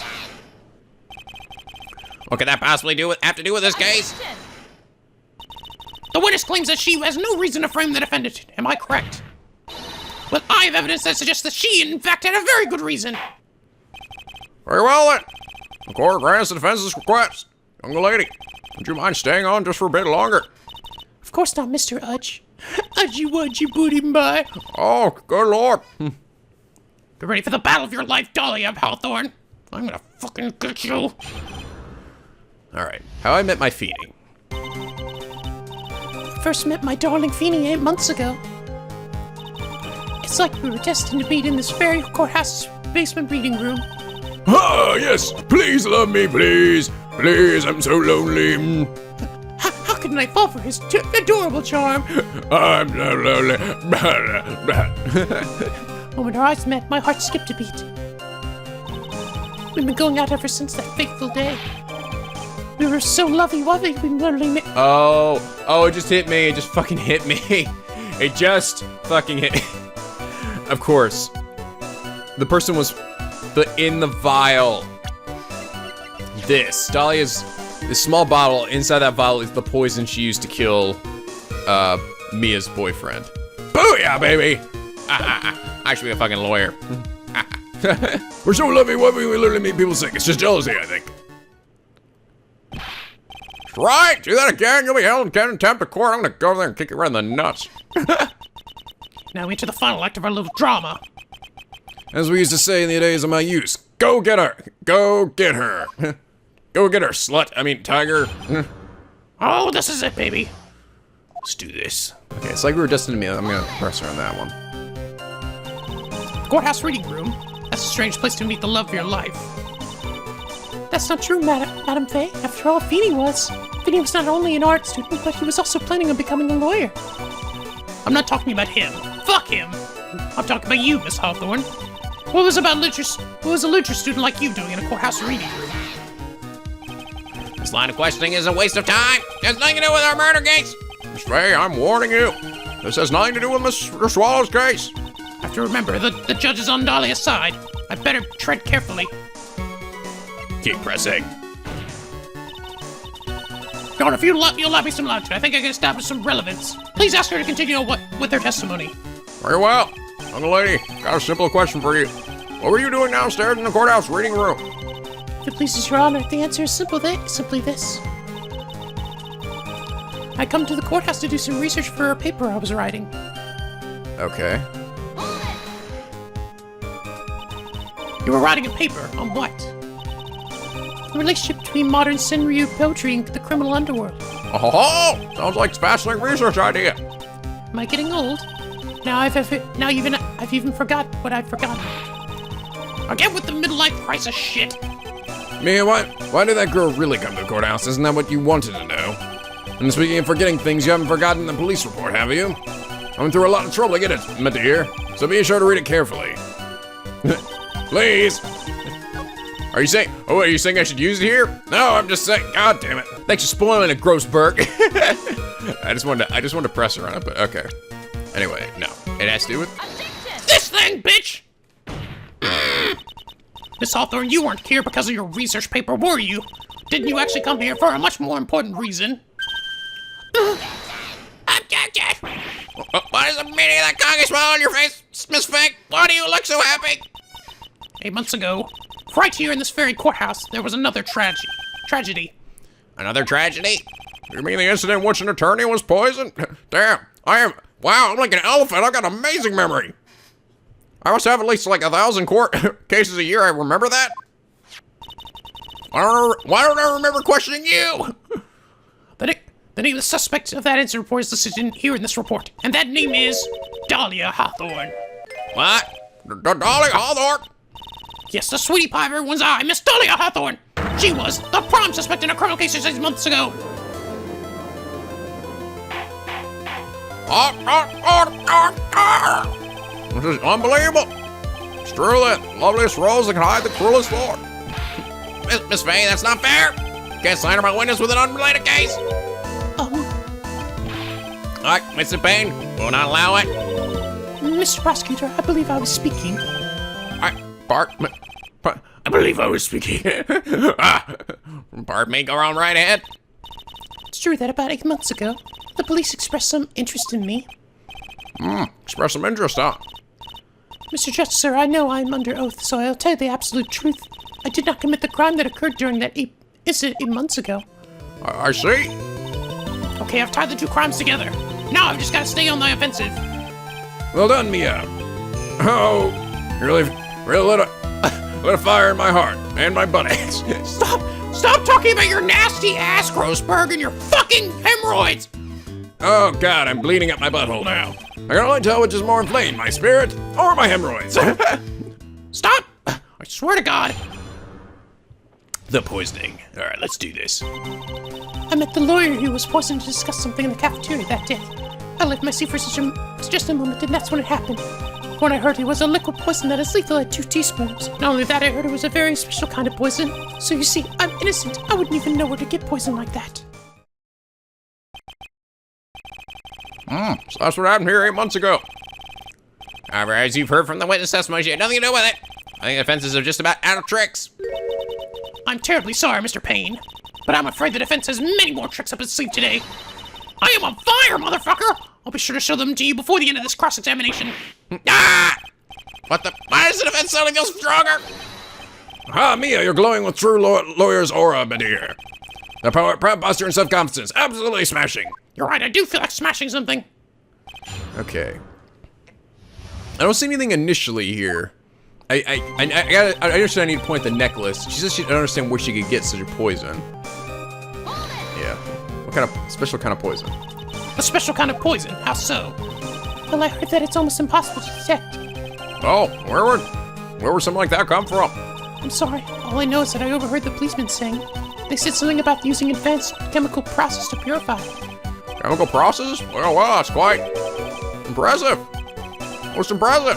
Speaker 2: What could that possibly have to do with this case? The witness claims that she has no reason to frame the defendant. Am I correct? Well, I have evidence that suggests that she, in fact, had a very good reason.
Speaker 1: Very well, then. The court grants the defense's request. Young lady, would you mind staying on just for a bit longer?
Speaker 3: Of course not, Mr. Udge.
Speaker 2: Udgy wudgy booty bye.
Speaker 1: Oh, good lord.
Speaker 2: Get ready for the battle of your life, Dahlia Hawthorne. I'm gonna fucking get you.
Speaker 1: Alright, how I met my Feeny.
Speaker 3: First met my darling Feeny 8 months ago. It's like we were destined to meet in this very courthouse basement reading room.
Speaker 1: Ah, yes! Please love me, please! Please, I'm so lonely.
Speaker 3: How couldn't I fall for his adorable charm?
Speaker 1: I'm so lonely.
Speaker 3: When our eyes met, my heart skipped a beat. We've been going out ever since that fateful day. We were so lovey-wovey, we literally made—
Speaker 1: Oh, it just hit me. It just fucking hit me. It just fucking hit me. Of course. The person was in the vial. This small bottle. Inside that bottle is the poison she used to kill Mia's boyfriend. Booyah, baby!
Speaker 2: I should be a fucking lawyer.
Speaker 1: We're so lovey-wovey, we literally make people sick. It's just jealousy, I think. Right, do that again, you'll be held in contempt of court. I'm gonna go there and kick you right in the nuts.
Speaker 2: Now into the final act of our little drama.
Speaker 1: As we used to say in the days of my youth, go get her. Go get her. Go get her, slut. I mean, tiger.
Speaker 2: Oh, this is it, baby.
Speaker 1: Let's do this. Okay, it's like we were destined to meet. I'm gonna press her on that one.
Speaker 2: Courthouse reading room. That's a strange place to meet the love of your life.
Speaker 3: That's not true, Madam Faye. After all, Feeny was. Feeny was not only an art student, but he was also planning on becoming a lawyer.
Speaker 2: I'm not talking about him. Fuck him. I'm talking about you, Miss Hawthorne. What was a literature student like you doing in a courthouse reading room?
Speaker 1: This line of questioning is a waste of time. It has nothing to do with our murder case. Miss Faye, I'm warning you. This has nothing to do with Mr. Swallow's case.
Speaker 2: I have to remember, the judge is on Dahlia's side. I better tread carefully.
Speaker 1: Keep pressing.
Speaker 2: Your Honor, if you'll allow me some logic, I think I can establish some relevance. Please ask her to continue with her testimony.
Speaker 1: Very well. Young lady, got a simple question for you. What were you doing downstairs in the courthouse reading room?
Speaker 3: If it pleases Your Honor, the answer is simply this. I come to the courthouse to do some research for a paper I was writing.
Speaker 1: Okay.
Speaker 2: You were writing a paper on what?
Speaker 3: The relationship between modern Senryu poetry and the criminal underworld.
Speaker 1: Oh, sounds like a fascinating research idea.
Speaker 3: Am I getting old? Now I've even forgot what I've forgotten.
Speaker 2: Again with the midlife crisis shit.
Speaker 1: Mia, why did that girl really come to the courthouse? Isn't that what you wanted to know? And speaking of forgetting things, you haven't forgotten the police report, have you? I went through a lot of trouble to get it, my dear, so be sure to read it carefully. Please. Are you saying I should use it here? No, I'm just saying, god damn it. Thanks for spoiling it, gross Burke. I just wanted to press her on it, but okay. Anyway, no, it has to do with
Speaker 2: this thing, bitch! Miss Hawthorne, you weren't here because of your research paper, were you? Didn't you actually come here for a much more important reason?
Speaker 1: What is the meaning of that conky smile on your face, Miss Fink? Why do you look so happy?
Speaker 2: 8 months ago, right here in this very courthouse, there was another tragedy.
Speaker 1: Another tragedy? You mean the incident in which an attorney was poisoned? Damn, wow, I'm like an elephant. I've got an amazing memory. I must have at least like 1,000 court cases a year. I remember that. Why don't I remember questioning you?
Speaker 2: The name of the suspect of that incident report is listed here in this report, and that name is Dahlia Hawthorne.
Speaker 1: What? Dahlia Hawthorne?
Speaker 2: Yes, the sweetie pie of everyone's eye, Miss Dahlia Hawthorne. She was the prime suspect in a criminal case 6 months ago.
Speaker 1: This is unbelievable. It's true that loveliest rose that can hide the cruelest thorn. Miss Faye, that's not fair. Can't slander my witness with an unrelated case. All right, Mr. Payne, will not allow it.
Speaker 3: Mr. Prosecutor, I believe I was speaking.
Speaker 1: Bart, I believe I was speaking. Pardon me, go on right ahead.
Speaker 3: It's true that about 8 months ago, the police expressed some interest in me.
Speaker 1: Express some interest, huh?
Speaker 3: Mr. Justice, sir, I know I'm under oath, so I'll tell you the absolute truth. I did not commit the crime that occurred during that incident 8 months ago.
Speaker 1: I see.
Speaker 2: Okay, I've tied the two crimes together. Now I've just got to stay on the offensive.
Speaker 1: Well done, Mia. Oh, you really lit a fire in my heart and my buttocks.
Speaker 2: Stop talking about your nasty ass, Grossberg, and your fucking hemorrhoids.
Speaker 1: Oh God, I'm bleeding up my butthole now. I can only tell which is more inflamed, my spirit or my hemorrhoids.
Speaker 2: Stop! I swear to God.
Speaker 1: The poisoning. All right, let's do this.
Speaker 3: I met the lawyer who was poisoned to discuss something in the cafeteria that day. I left my seat for just a moment, and that's when it happened. When I heard it was a liquid poison that is lethal at 2 teaspoons. Not only that, I heard it was a very special kind of poison. So you see, I'm innocent. I wouldn't even know where to get poison like that.
Speaker 1: So that's what happened here 8 months ago. However, as you've heard from the witness testimony, she had nothing to do with it. I think the offenses are just about out of tricks.
Speaker 2: I'm terribly sorry, Mr. Payne, but I'm afraid the defense has many more tricks up its sleeve today. I am on fire, motherfucker! I'll be sure to show them to you before the end of this cross-examination.
Speaker 1: Ah! What the? Why does the defense suddenly feel stronger? Ah, Mia, you're glowing with true lawyer's aura, my dear. A proud buster and self-confidence. Absolutely smashing.
Speaker 2: You're right, I do feel like smashing something.
Speaker 1: Okay. I don't see anything initially here. I understand I need to point the necklace. She says she doesn't understand where she could get such a poison. Yeah. What kind of special kind of poison?
Speaker 2: A special kind of poison, how so?
Speaker 3: Well, I heard that it's almost impossible to detect.
Speaker 1: Oh, where would something like that come from?
Speaker 3: I'm sorry. All I know is that I overheard the policeman saying. They said something about using advanced chemical process to purify.
Speaker 1: Chemical process? Well, that's quite impressive. Most impressive.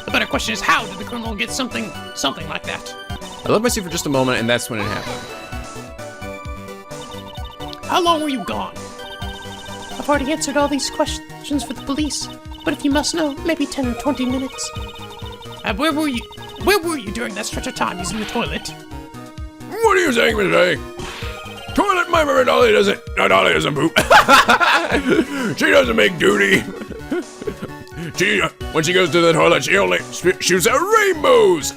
Speaker 2: The better question is, how did the criminal get something like that?
Speaker 1: I left my seat for just a moment, and that's when it happened.
Speaker 2: How long were you gone?
Speaker 3: I've already answered all these questions for the police, but if you must know, maybe 10 or 20 minutes.
Speaker 2: Where were you? Where were you during that stretch of time using the toilet?
Speaker 1: What are you saying, Miss A? Toilet, my favorite Dolly doesn't. No, Dolly doesn't poop. She doesn't make duty. When she goes to the toilet, she only shoots out rainbows.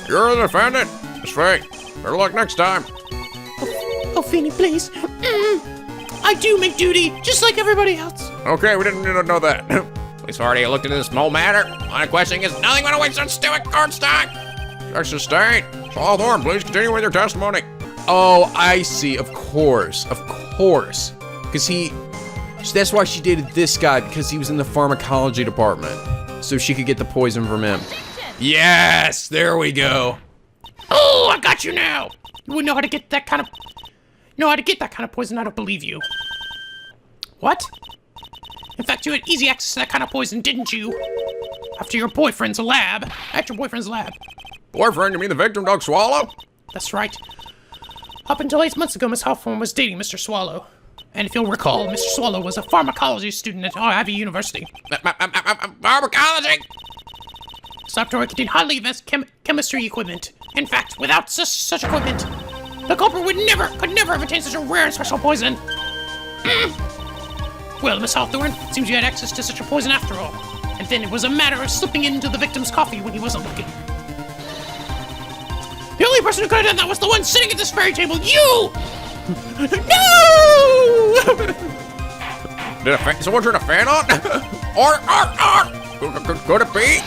Speaker 1: You're the defendant, Miss Faye. Better luck next time.
Speaker 3: Oh, Feeny, please. I do make duty, just like everybody else.
Speaker 1: Okay, we didn't need to know that. Police already looked into this small matter. My question is nothing but a waste of stupid court time. Objection sustained. Saul Thorn, please continue with your testimony. Oh, I see. Of course. Because that's why she dated this guy, because he was in the pharmacology department. So she could get the poison from him. Yes, there we go.
Speaker 2: Oh, I got you now. You wouldn't know how to get that kind of poison, I don't believe you. What? In fact, you had easy access to that kind of poison, didn't you? At your boyfriend's lab.
Speaker 1: Boyfriend, you mean the victim, Doug Swallow?
Speaker 2: That's right. Up until 8 months ago, Miss Hawthorne was dating Mr. Swallow. And if you'll recall, Mr. Swallow was a pharmacology student at Ivy University.
Speaker 1: Pharmacology?
Speaker 2: This laboratory contained highly advanced chemistry equipment. In fact, without such equipment, the culprit could never have attained such a rare and special poison. Well, Miss Hawthorne, it seems you had access to such a poison after all. And then it was a matter of slipping into the victim's coffee when he wasn't looking. The only person who could have done that was the one sitting at this very table, you! No!
Speaker 1: Did someone turn a fan on? Could it be?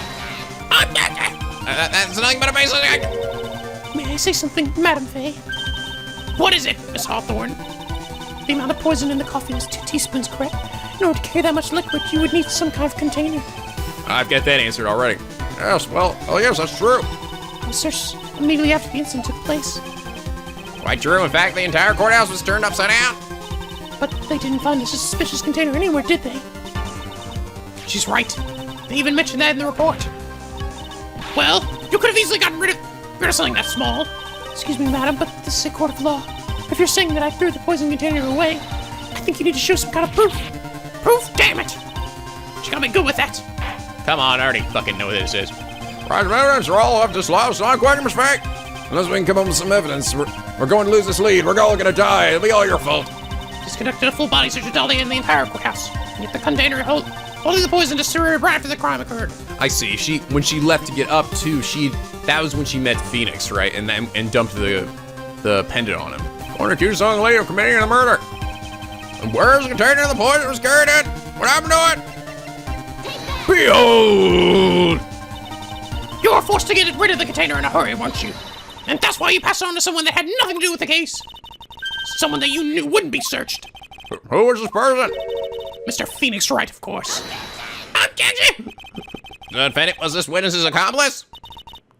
Speaker 1: That's nothing but a basic.
Speaker 3: May I say something, Madam Faye?
Speaker 2: What is it, Miss Hawthorne?
Speaker 3: The amount of poison in the coffee was 2 teaspoons, correct? In order to carry that much liquid, you would need some kind of container.
Speaker 1: I've got that answered already. Yes, well, yes, that's true.
Speaker 3: Search immediately after the incident took place.
Speaker 1: Quite true. In fact, the entire courthouse was turned upside down.
Speaker 3: But they didn't find a suspicious container anywhere, did they?
Speaker 2: She's right. They even mentioned that in the report. Well, you could have easily gotten rid of something that small.
Speaker 3: Excuse me, madam, but this is a court of law. If you're saying that I threw the poison container away, I think you need to show some kind of proof.
Speaker 2: Proof? Damn it! She got me good with that.
Speaker 1: Come on, I already fucking know what this is. Right, evidence are all up this law. It's not quite a mistake. Unless we can come up with some evidence, we're going to lose this lead. We're all going to die. It'll be all your fault.
Speaker 2: She's conducted a full body search of Dolly in the entire courthouse. And yet the container holding the poison distributed right after the crime occurred.
Speaker 1: I see. When she left to get up too, that was when she met Phoenix, right? And dumped the pendant on him. One accused young lady of committing the murder. And where's the container the poison was carried in? What happened to it? Behold!
Speaker 2: You were forced to get rid of the container in a hurry, weren't you? And that's why you passed it on to someone that had nothing to do with the case. Someone that you knew wouldn't be searched.
Speaker 1: Who was this person?
Speaker 2: Mr. Phoenix Wright, of course. I'm catching!
Speaker 1: The defendant was this witness's accomplice?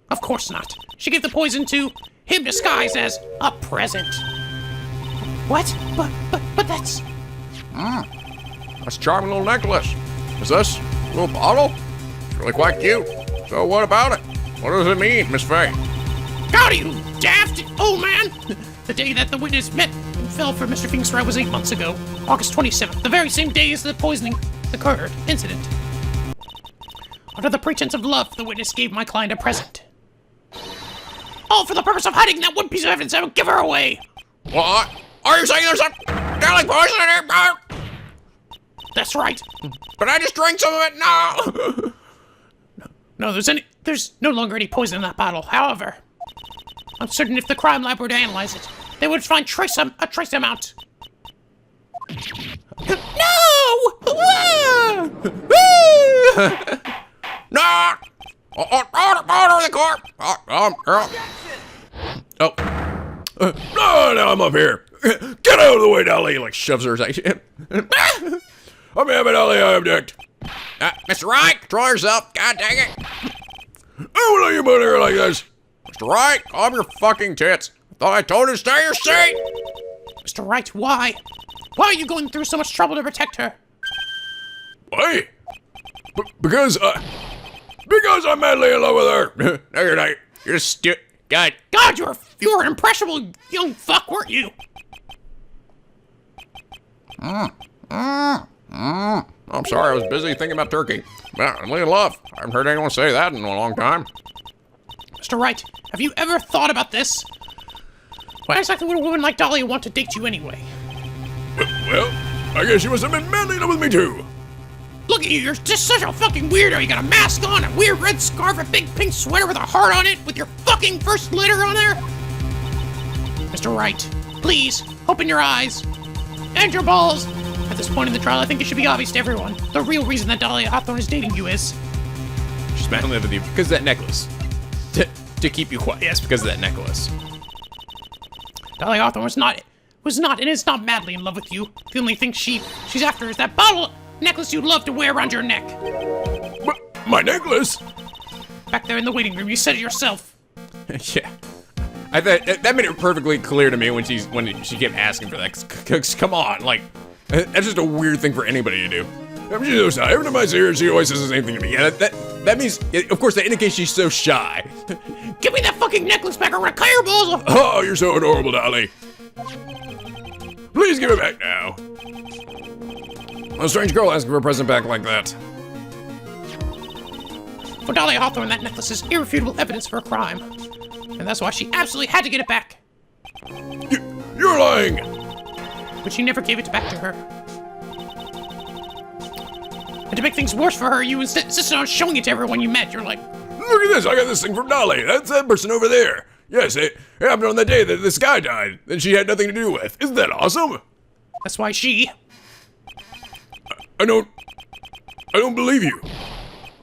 Speaker 2: Of course not. She gave the poison to him disguised as a present.
Speaker 3: What? But that's...
Speaker 1: That's a charming little necklace. Is this a little bottle? It's really quite cute. So what about it? What does it mean, Miss Faye?
Speaker 2: Howdy, you daft old man! The day that the witness met and fell for Mr. Phoenix Wright was 8 months ago, August 27th, the very same day as the poisoning occurred incident. Under the pretense of love, the witness gave my client a present. All for the purpose of hiding that one piece of evidence that would give her away.
Speaker 1: What? Are you saying there's some deadly poison in here?
Speaker 2: That's right.
Speaker 1: But I just drank some of it now.
Speaker 2: No, there's no longer any poison in that bottle. However, I'm certain if the crime lab were to analyze it, they would find a trace amount.
Speaker 3: No!
Speaker 1: No! Order the court! No, I'm up here. Get out of the way, Dolly! Like shoves her aside. I'm having Dolly, I object. Mr. Wright, control yourself. God dang it. I won't let you put here like this. Mr. Wright, calm your fucking tits. I thought I told you to stay in your seat.
Speaker 2: Mr. Wright, why? Why are you going through so much trouble to protect her?
Speaker 1: Why? Because I'm madly in love with her. No, you're not. You're just God,
Speaker 2: you were an impressionable young fuck, weren't you?
Speaker 1: I'm sorry, I was busy thinking about turkey. I'm in love. I haven't heard anyone say that in a long time.
Speaker 2: Mr. Wright, have you ever thought about this? Why exactly would a woman like Dolly want to date you anyway?
Speaker 1: Well, I guess you must have been madly in love with me too.
Speaker 2: Look at you, you're just such a fucking weirdo. You got a mask on, a weird red scarf, a big pink sweater with a heart on it, with your fucking first letter on there. Mr. Wright, please, open your eyes. And your balls. At this point in the trial, I think it should be obvious to everyone. The real reason that Dolly Hawthorne is dating you is...
Speaker 1: She's madly in love with you because of that necklace. To keep you quiet, yes, because of that necklace.
Speaker 2: Dolly Hawthorne was not and is not madly in love with you. The only thing she's after is that bottle necklace you'd love to wear around your neck.
Speaker 1: My necklace?
Speaker 2: Back there in the waiting room, you said it yourself.
Speaker 1: Yeah. I thought that made it perfectly clear to me when she kept asking for that. Cause come on, like, that's just a weird thing for anybody to do. She's so shy. Every time I see her, she always says the same thing to me. Yeah, that means, of course, that indicates she's so shy.
Speaker 2: Give me that fucking necklace back or I'm gonna cut your balls off.
Speaker 1: Oh, you're so adorable, Dolly. Please give it back now. A strange girl asking for a present back like that.
Speaker 2: For Dolly Hawthorne, that necklace is irrefutable evidence for a crime. And that's why she absolutely had to get it back.
Speaker 1: You're lying!
Speaker 2: But she never gave it back to her. And to make things worse for her, you insisted on showing it to everyone you met. You're like,
Speaker 1: look at this, I got this thing from Dolly. That's that person over there. Yes, it happened on the day that this guy died, that she had nothing to do with. Isn't that awesome?
Speaker 2: That's why she...
Speaker 1: I don't believe you.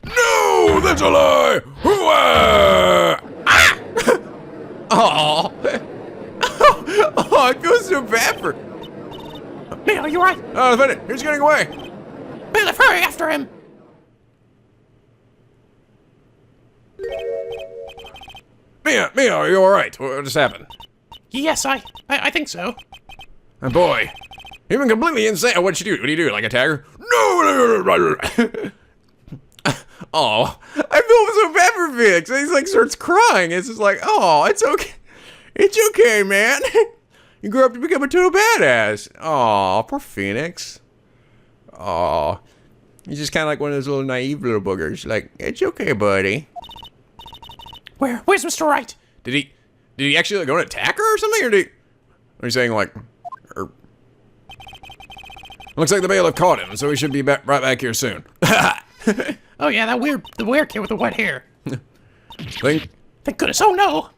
Speaker 1: No, that's a lie! Hooah! Ah! Oh, I feel so bad for...
Speaker 2: Mia, you're right.
Speaker 1: Oh, Lieutenant, he's getting away.
Speaker 2: Bailiff, hurry after him.
Speaker 1: Mia, are you alright? What just happened?
Speaker 2: Yes, I think so.
Speaker 1: Oh, boy. Even completely insane. What'd she do? What do you do? Like attack her? No! Oh, I feel so bad for Felix. He's like starts crying. It's just like, oh, it's okay. It's okay, man. You grew up to become a total badass. Oh, poor Phoenix. Oh, he's just kind of like one of those little naive little boogers. Like, it's okay, buddy.
Speaker 2: Where's Mr. Wright?
Speaker 1: Did he actually like, go and attack her or something? Or are you saying like, looks like the bailiff caught him, so he should be right back here soon.
Speaker 2: Oh yeah, the weird kid with the white hair.
Speaker 1: Thank
Speaker 2: goodness. Oh no.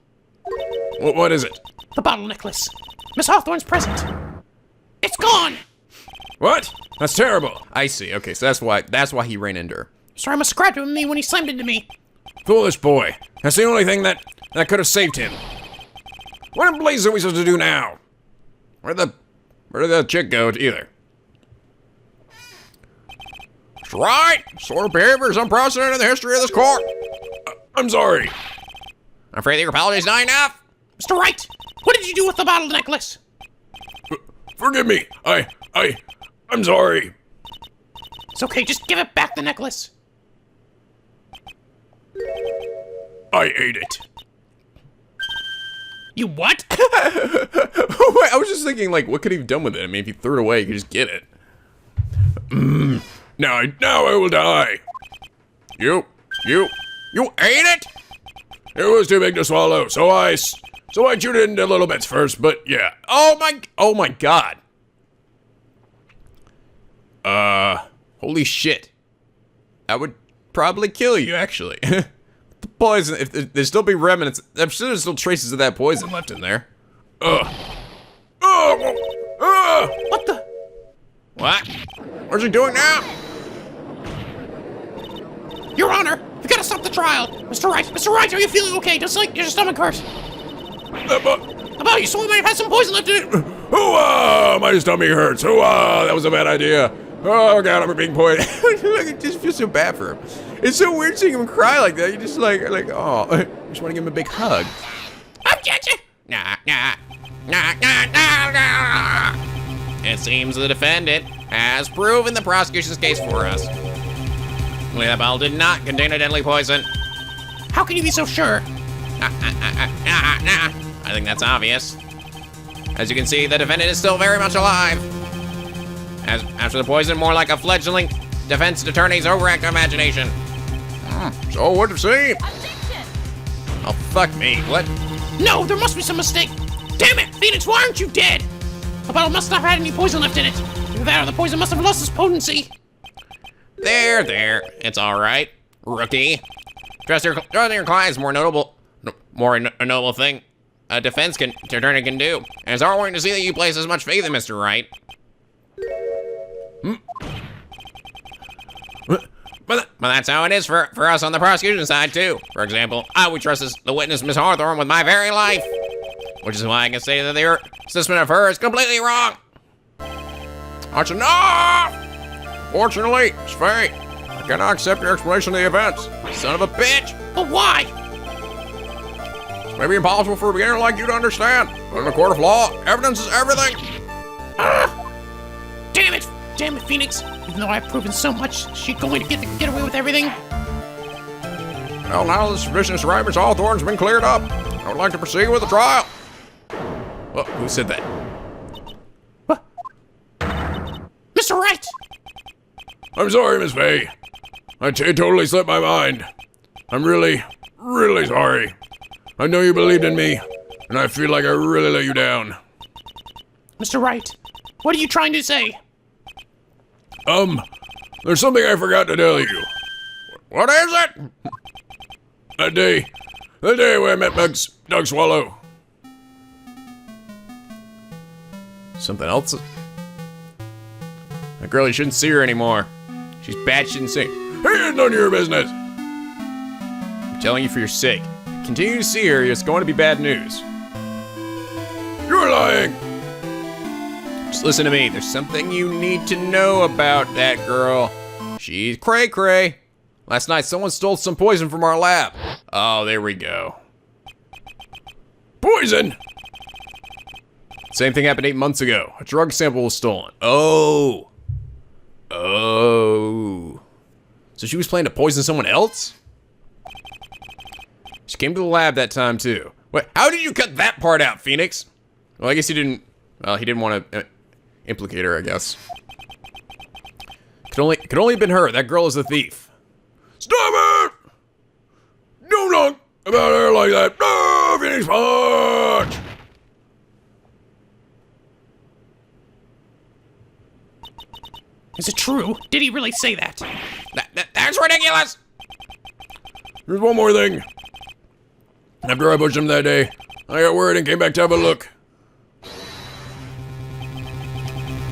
Speaker 1: What is it?
Speaker 2: The bottle necklace. Miss Hawthorne's present. It's gone.
Speaker 1: What? That's terrible. I see. Okay, so that's why he ran into her.
Speaker 2: Sorry, I must have grabbed him when he slammed into me.
Speaker 1: Foolish boy. That's the only thing that could have saved him. What in blazes are we supposed to do now? Where did the chick go either? That's right. Sort of behavior is unprecedented in the history of this court. I'm sorry. I'm afraid that your apology is not enough.
Speaker 2: Mr. Wright, what did you do with the bottle necklace?
Speaker 1: Forgive me. I'm sorry.
Speaker 2: It's okay, just give it back, the necklace.
Speaker 1: I ate it.
Speaker 2: You what?
Speaker 1: Oh, wait, I was just thinking, like, what could he have done with it? I mean, if he threw it away, he could just get it. Now I will die. You ate it? It was too big to swallow, so I chewed it into little bits first, but yeah. Oh my god. Holy shit. That would probably kill you, actually. The poison, if there'd still be remnants, I'm sure there's still traces of that poison left in there. Ugh.
Speaker 3: What the?
Speaker 1: What? What's he doing now?
Speaker 2: Your Honor, we gotta stop the trial. Mr. Wright, are you feeling okay? Does your stomach hurt? About you, someone might have had some poison left in it.
Speaker 1: My stomach hurts. That was a bad idea. Oh God, I'm being poisoned. I just feel so bad for him. It's so weird seeing him cry like that. You just oh, I just want to give him a big hug.
Speaker 2: Objection! Nah. It seems the defendant has proven the prosecution's case for us. The bottle did not contain a deadly poison. How can you be so sure? I think that's obvious. As you can see, the defendant is still very much alive. As for the poison, more like a fledgling defense attorney's overactive imagination.
Speaker 1: So what to see?
Speaker 2: Oh, fuck me. What? No, there must be some mistake. Damn it, Phoenix, why aren't you dead? The bottle must not have had any poison left in it. Either that or the poison must have lost its potency. There. It's all right, rookie. Trusting your client is more a noble thing a defense attorney can do. And it's heartwarming to see that you place as much faith in Mr. Wright. But that's how it is for us on the prosecution side, too. For example, I would trust the witness, Miss Hawthorne, with my very life. Which is why I can say that their assessment of her is completely wrong.
Speaker 1: That's enough! Fortunately, it's fate. I cannot accept your explanation of the events.
Speaker 2: Son of a bitch! But why?
Speaker 1: It's maybe impossible for a beginner like you to understand. But in a court of law, evidence is everything.
Speaker 2: Damn it, Phoenix. Even though I've proven so much, is she going to get away with everything?
Speaker 1: Well, now the suspicion surrounding Miss Hawthorne's been cleared up, I would like to proceed with the trial.
Speaker 2: Oh, who said that? What? Mr. Wright!
Speaker 1: I'm sorry, Miss Faye. It totally slipped my mind. I'm really sorry. I know you believed in me, and I feel like I really let you down.
Speaker 2: Mr. Wright, what are you trying to say?
Speaker 1: There's something I forgot to tell you. What is it? The day when I met Doug Swallow.
Speaker 2: Something else? That girl, you shouldn't see her anymore. She's batshit insane.
Speaker 1: Hey, it's none of your business.
Speaker 2: I'm telling you for your sake. Continue to see her, it's going to be bad news.
Speaker 1: You're lying.
Speaker 2: Just listen to me. There's something you need to know about that girl. She's cray-cray. Last night, someone stole some poison from our lab. Oh, there we go.
Speaker 1: Poison?
Speaker 2: Same thing happened 8 months ago. A drug sample was stolen. Oh. So she was planning to poison someone else? She came to the lab that time, too. Wait, how did you cut that part out, Phoenix? Well, I guess he didn't want to implicate her, I guess. Could only have been her. That girl is the thief.
Speaker 1: Stop it! Don't talk about her like that. No, Phoenix Punch!
Speaker 2: Is it true? Did he really say that? That's ridiculous!
Speaker 1: There's one more thing. After I pushed him that day, I got word and came back to have a look.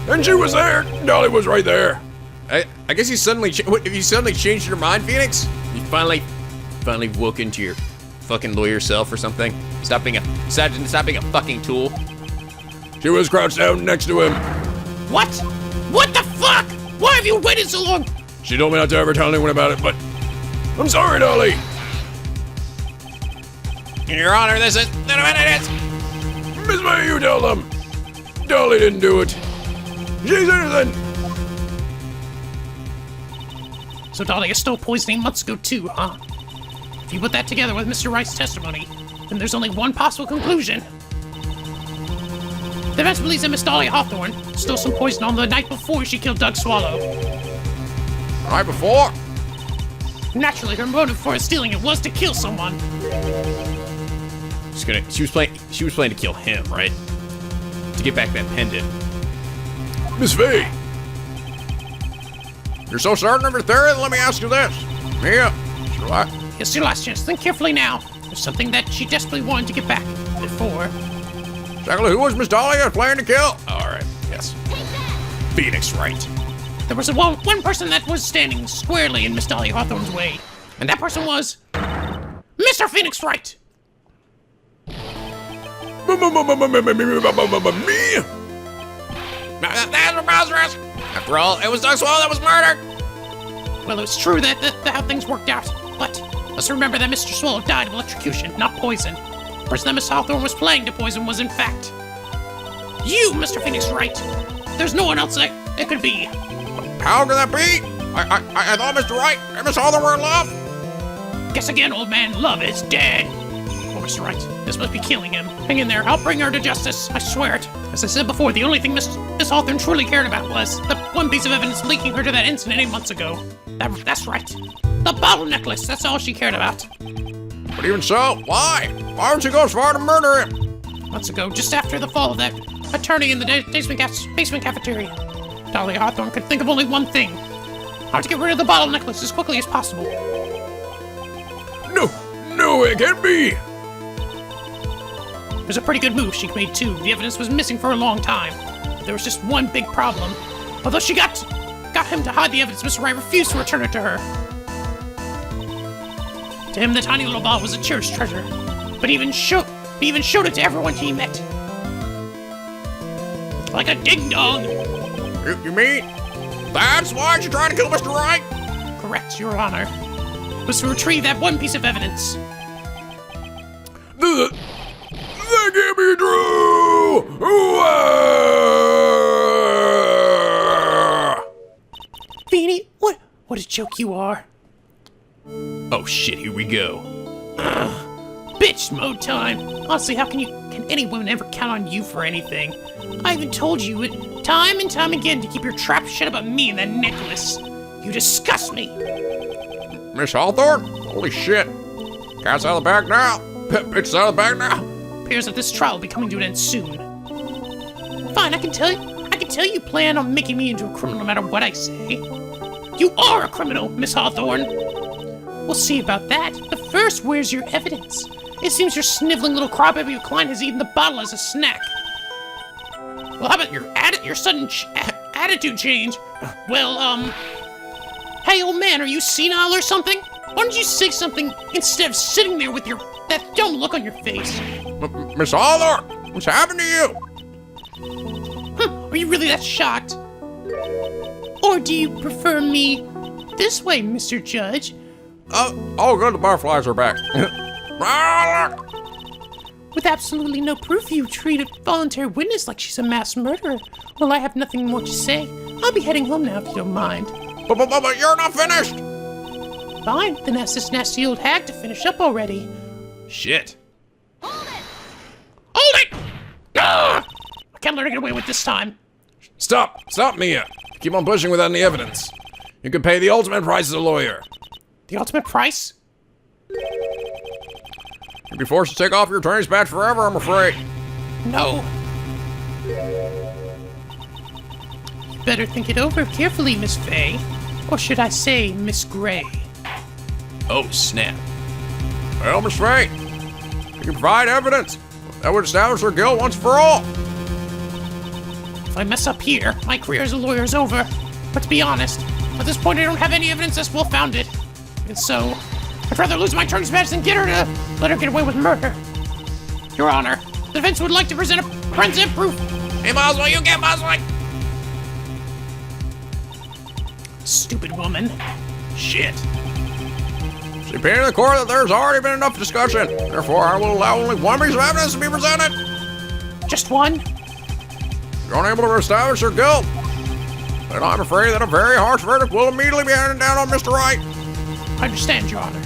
Speaker 1: And she was there. Dolly was right there.
Speaker 2: I guess you suddenly changed your mind, Phoenix? You finally woke into your fucking lawyer self or something? Decided to stop being a fucking tool?
Speaker 1: She was crouched down next to him.
Speaker 2: What? What the fuck? Why have you waited so long?
Speaker 1: She told me not to ever tell anyone about it, but I'm sorry, Dolly.
Speaker 2: Your Honor, this is
Speaker 1: Miss May, you tell them. Dolly didn't do it. She's innocent.
Speaker 3: So Dolly is still poisoning months ago too, huh? If you put that together with Mr. Wright's testimony, then there's only one possible conclusion. The defense believes that Miss Dolly Hawthorne stole some poison on the night before she killed Doug Swallow.
Speaker 1: The night before?
Speaker 3: Naturally, her motive for stealing it was to kill someone.
Speaker 2: She was planning to kill him, right? To get back that pendant.
Speaker 1: Miss Faye. You're so certain of your theory? Let me ask you this. Mia,
Speaker 3: It's your last chance. Think carefully now. There's something that she desperately wanted to get back before.
Speaker 1: Exactly who was Miss Dahlia planning to kill? Alright, yes. Phoenix Wright.
Speaker 2: There was one person that was standing squarely in Miss Dahlia Hawthorne's way, and that person was Mr. Phoenix Wright.
Speaker 1: Me? That's preposterous! After all, it was Doug Swallow that was murdered!
Speaker 2: Well, it's true that how things worked out, but let's remember that Mr. Swallow died of electrocution, not poison. The person that Miss Hawthorne was playing to poison was, in fact, you, Mr. Phoenix Wright. There's no one else it could be.
Speaker 1: How could that be? I thought Mr. Wright and Miss Hawthorne were in love.
Speaker 2: Guess again, old man, love is dead. Oh, Mr. Wright, this must be killing him. Hang in there, I'll bring her to justice, I swear it. As I said before, the only thing Miss Hawthorne truly cared about was the one piece of evidence linking her to that incident 8 months ago. That's right. The bottle necklace, that's all she cared about.
Speaker 1: But even so, why? Why would you go as far to murder him?
Speaker 2: Months ago, just after the fall of that attorney in the basement cafeteria, Dahlia Hawthorne could think of only one thing. How to get rid of the bottle necklace as quickly as possible.
Speaker 1: No, it can't be.
Speaker 2: It was a pretty good move she made too. The evidence was missing for a long time. But there was just one big problem. Although she got him to hide the evidence, Mr. Wright refused to return it to her. To him, the tiny little bottle was a cherished treasure. But he even showed it to everyone he met. Like a ding-dong.
Speaker 1: You mean that's why you're trying to kill Mr. Wright?
Speaker 2: Correct, Your Honor. It was to retrieve that one piece of evidence.
Speaker 1: That can't be true!
Speaker 2: Beanie, what a joke you are.
Speaker 1: Oh shit, here we go.
Speaker 2: Bitch mode time. Honestly, how can any woman ever count on you for anything? I even told you it time and time again to keep your trap shut about me and that necklace. You disgust me.
Speaker 1: Miss Hawthorne? Holy shit. Cat's out of the bag now. Bitch's out of the bag now.
Speaker 2: Appears that this trial will be coming to an end soon. Fine, I can tell you plan on making me into a criminal no matter what I say. You are a criminal, Miss Hawthorne. We'll see about that, but first, where's your evidence? It seems your sniveling little crybaby client has eaten the bottle as a snack. Well, how about your sudden attitude change? Well, hey, old man, are you senile or something? Why don't you say something instead of sitting there with that dumb look on your face?
Speaker 1: Miss Hawthorne, what's happened to you?
Speaker 2: Are you really that shocked? Or do you prefer me this way, Mr. Judge?
Speaker 1: Oh, good, the butterflies are back.
Speaker 2: With absolutely no proof, you treat a voluntary witness like she's a mass murderer. Well, I have nothing more to say. I'll be heading home now if you don't mind.
Speaker 1: But you're not finished!
Speaker 2: Fine, then ask this nasty old hag to finish up already.
Speaker 1: Shit.
Speaker 2: Hold it! Ah! I can't let her get away with this time.
Speaker 1: Stop, Mia. Keep on pushing without any evidence. You can pay the ultimate price as a lawyer.
Speaker 2: The ultimate price?
Speaker 1: You'll be forced to take off your attorney's badge forever, I'm afraid.
Speaker 2: No. You better think it over carefully, Miss Fay. Or should I say, Miss Gray?
Speaker 1: Oh, snap. Well, Miss Fay, you can provide evidence that would establish her guilt once for all.
Speaker 2: If I mess up here, my career as a lawyer is over. But to be honest, at this point I don't have any evidence that's well-founded. And so, I'd rather lose my attorney's badge than let her get away with murder. Your Honor, the defense would like to present a forensic proof.
Speaker 1: Hey, Boswell, you get Boswell!
Speaker 2: Stupid woman.
Speaker 1: Shit. She painted the court that there's already been enough discussion. Therefore, I will allow only one piece of evidence to be presented.
Speaker 2: Just one?
Speaker 1: You're unable to establish her guilt. Then I'm afraid that a very harsh verdict will immediately be handed down on Mr. Wright.
Speaker 2: I understand, Your Honor.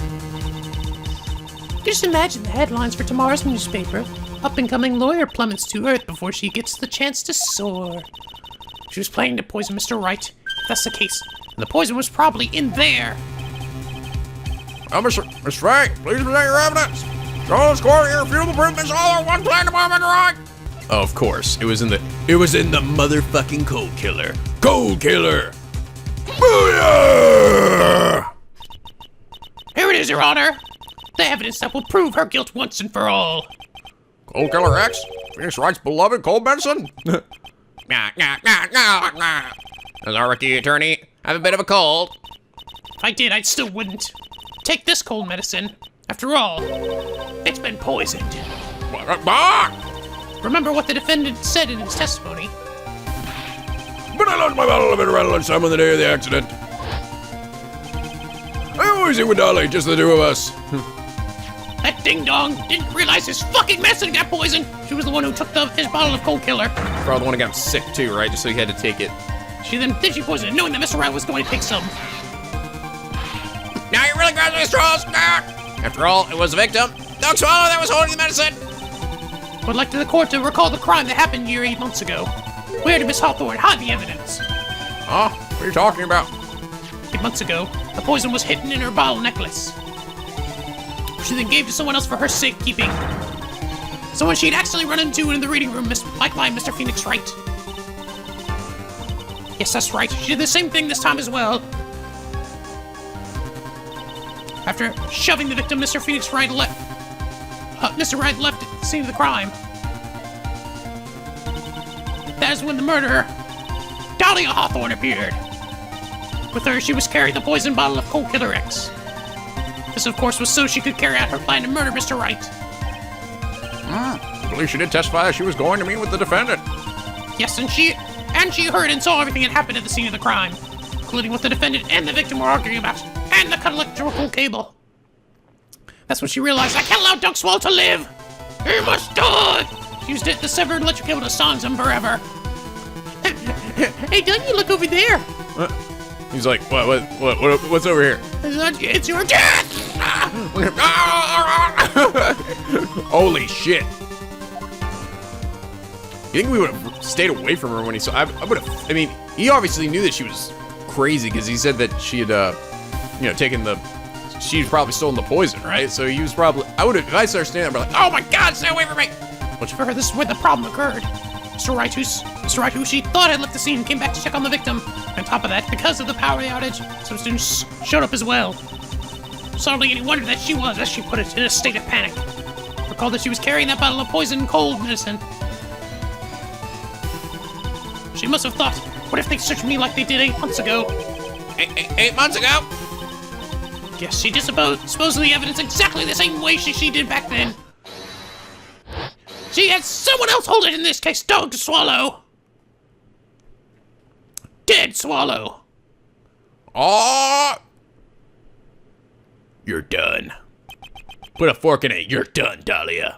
Speaker 2: Just imagine the headlines for tomorrow's newspaper. Up-and-coming lawyer plummets to earth before she gets the chance to soar. She was planning to poison Mr. Wright. If that's the case, and the poison was probably in there.
Speaker 1: Well, Mr. Frank, please present your evidence. Show this court your irrefutable proof Miss Hawthorne one plan to bomb Mr. Wright. Of course, it was in the motherfucking Cold Killer. Cold Killer. Booyah!
Speaker 2: Here it is, Your Honor. The evidence that will prove her guilt once and for all.
Speaker 1: Cold Killer X? Phoenix Wright's beloved cold medicine? Nah, nah, nah, nah, nah. As our rookie attorney, I have a bit of a cold.
Speaker 2: If I did, I still wouldn't. Take this cold medicine. After all, it's been poisoned. Remember what the defendant said in his testimony.
Speaker 1: But I lost my bottle of it around lunchtime on the day of the accident. I always eat with Dolly, just the two of us.
Speaker 2: That ding-dong didn't realize his fucking medicine got poisoned. She was the one who took his bottle of cold killer.
Speaker 1: Probably the one who got him sick too, right? Just so he had to take it.
Speaker 2: Then she poisoned it, knowing that Mr. Wright was going to take some.
Speaker 1: Now you're really grasping at straws. After all, it was the victim. Don't swallow that was holding the medicine.
Speaker 2: Would like the court to recall the crime that happened here 8 months ago. Where did Miss Hawthorne hide the evidence?
Speaker 1: Huh? What are you talking about?
Speaker 2: 8 months ago, the poison was hidden in her bottle necklace. She then gave to someone else for her safekeeping. Someone she'd actually run into in the reading room, like by Mr. Phoenix Wright. Yes, that's right. She did the same thing this time as well. After shoving the victim, Mr. Phoenix Wright left. Mr. Wright left at the scene of the crime. That is when the murderer, Dahlia Hawthorne, appeared. With her, she was carrying the poison bottle of Cold Killer X. This, of course, was so she could carry out her plan to murder Mr. Wright.
Speaker 1: I believe she did testify that she was going to meet with the defendant.
Speaker 2: Yes, and she heard and saw everything that happened at the scene of the crime, including what the defendant and the victim were arguing about, and the electrical cable. That's when she realized, I can't allow Dunk Swallow to live! He must die! She used the severed electric cable to silence him forever. Hey, don't you look over there?
Speaker 1: What? He's like, what's over here?
Speaker 2: It's your death!
Speaker 1: Holy shit. You think we would have stayed away from her when he saw? I mean, he obviously knew that she was crazy because he said that she had, taken she'd probably stolen the poison, right? So he was probably, if I started standing there, I'd be like, oh my God, stay away from me!
Speaker 2: Which for her, this is where the problem occurred. Mr. Wright, who she thought had left the scene, came back to check on the victim. On top of that, because of the power outage, some students showed up as well. It's hardly any wonder that she was, as she put it, in a state of panic. Recalled that she was carrying that bottle of poison cold medicine. She must have thought, what if they searched me like they did 8 months ago?
Speaker 1: 8 months ago?
Speaker 2: Yes, she disposed of the evidence exactly the same way she did back then. She had someone else hold it, in this case, Dog Swallow. Dead Swallow.
Speaker 1: Oh, you're done. Put a fork in it. You're done, Dahlia.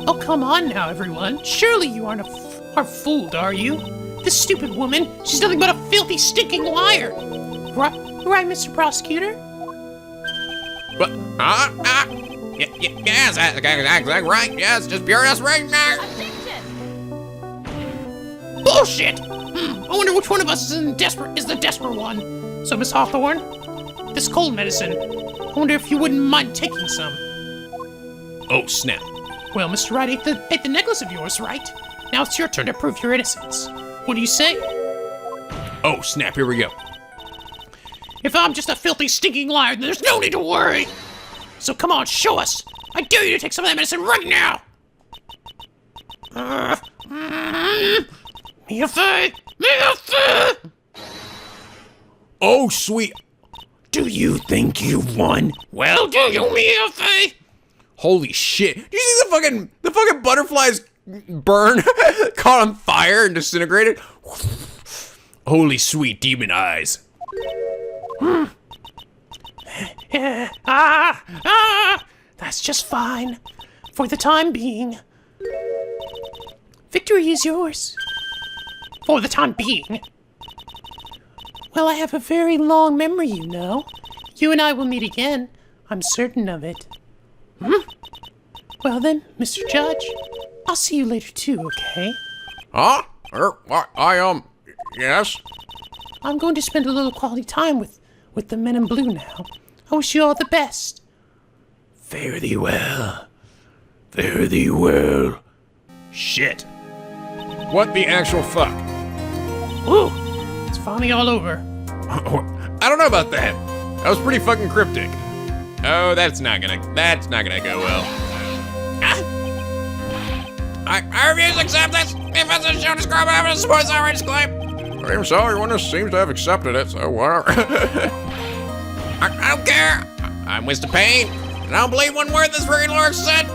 Speaker 3: Oh, come on now, everyone. Surely you aren't fooled, are you?
Speaker 2: This stupid woman, she's nothing but a filthy, stinking liar.
Speaker 3: Right, Mr. Prosecutor?
Speaker 1: What? Yes, that's right. Yes, just pure us right now.
Speaker 2: Bullshit! I wonder which one of us is the desperate one. So, Miss Hawthorne, this cold medicine, I wonder if you wouldn't mind taking some.
Speaker 1: Oh, snap.
Speaker 2: Well, Mr. Wright ate the necklace of yours, right? Now it's your turn to prove your innocence. What do you say?
Speaker 1: Oh, snap, here we go.
Speaker 2: If I'm just a filthy, stinking liar, then there's no need to worry. So come on, show us. I dare you to take some of that medicine right now. Me a fay!
Speaker 1: Oh, sweet.
Speaker 2: Do you think you've won? Well, do you, me a fay?
Speaker 1: Holy shit. Did you see the fucking butterflies burn, caught on fire and disintegrated? Holy sweet demon eyes.
Speaker 3: That's just fine. For the time being. Victory is yours.
Speaker 2: For the time being.
Speaker 3: Well, I have a very long memory, you know. You and I will meet again. I'm certain of it. Well then, Mr. Judge, I'll see you later too, okay?
Speaker 1: Huh? Yes?
Speaker 3: I'm going to spend a little quality time with the men in blue now. I wish you all the best.
Speaker 1: Fare thee well. Fare thee well. Shit. What the actual fuck?
Speaker 2: Woo! It's finally all over.
Speaker 1: I don't know about that. That was pretty fucking cryptic. Oh, that's not gonna go well. I refuse to accept this. If it's a show describe evidence supports outrageous claim. I'm sorry, one seems to have accepted it, so whatever. I don't care. I'm Mr. Payne, and I don't believe one word this freaking lawyer said.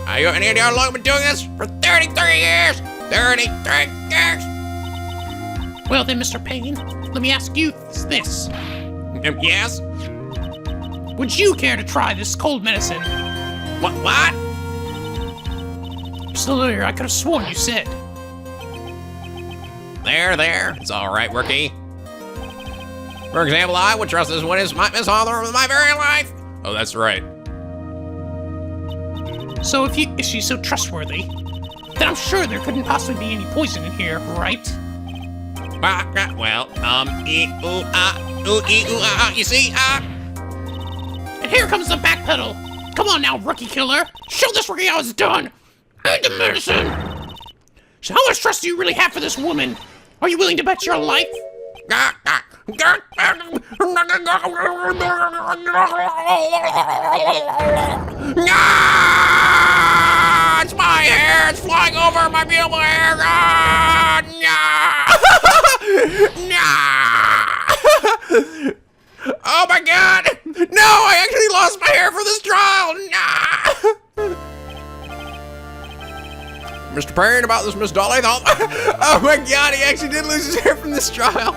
Speaker 1: I got any idea how long I've been doing this? For 33 years! 33 years!
Speaker 2: Well then, Mr. Payne, let me ask you this.
Speaker 1: Yes?
Speaker 2: Would you care to try this cold medicine?
Speaker 1: What?
Speaker 2: Mr. Lawyer, I could have sworn you said.
Speaker 1: There. It's all right, rookie. For example, I would trust this witness, Miss Hawthorne, with my very life. Oh, that's right.
Speaker 2: So if she's so trustworthy, then I'm sure there couldn't possibly be any poison in here, right?
Speaker 1: Well, you see,
Speaker 2: And here comes the back pedal. Come on now, rookie killer. Show this rookie how it's done. And the medicine. So how much trust do you really have for this woman? Are you willing to bet your life?
Speaker 1: It's my hair! It's flying over my beautiful hair! Oh my god! No, I actually lost my hair for this trial! Mr. Payne, about this Miss Dolly thought. Oh my god, he actually did lose his hair from this trial.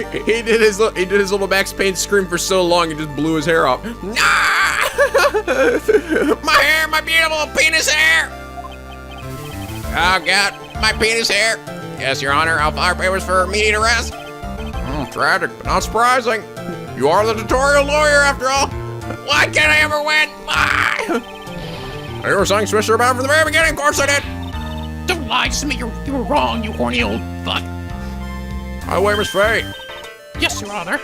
Speaker 1: he did his little Max Payne scream for so long, he just blew his hair off. My hair, my beautiful penis hair. Oh god, my penis hair. Yes, Your Honor, I'll file papers for immediate arrest. Tragic, but not surprising. You are the tutorial lawyer, after all. Why can't I ever win? You were saying Swisher about it from the very beginning. Of course I did.
Speaker 2: Don't lie, just admit you were wrong, you horny old fuck.
Speaker 1: By the way, Miss Faye.
Speaker 2: Yes, Your Honor.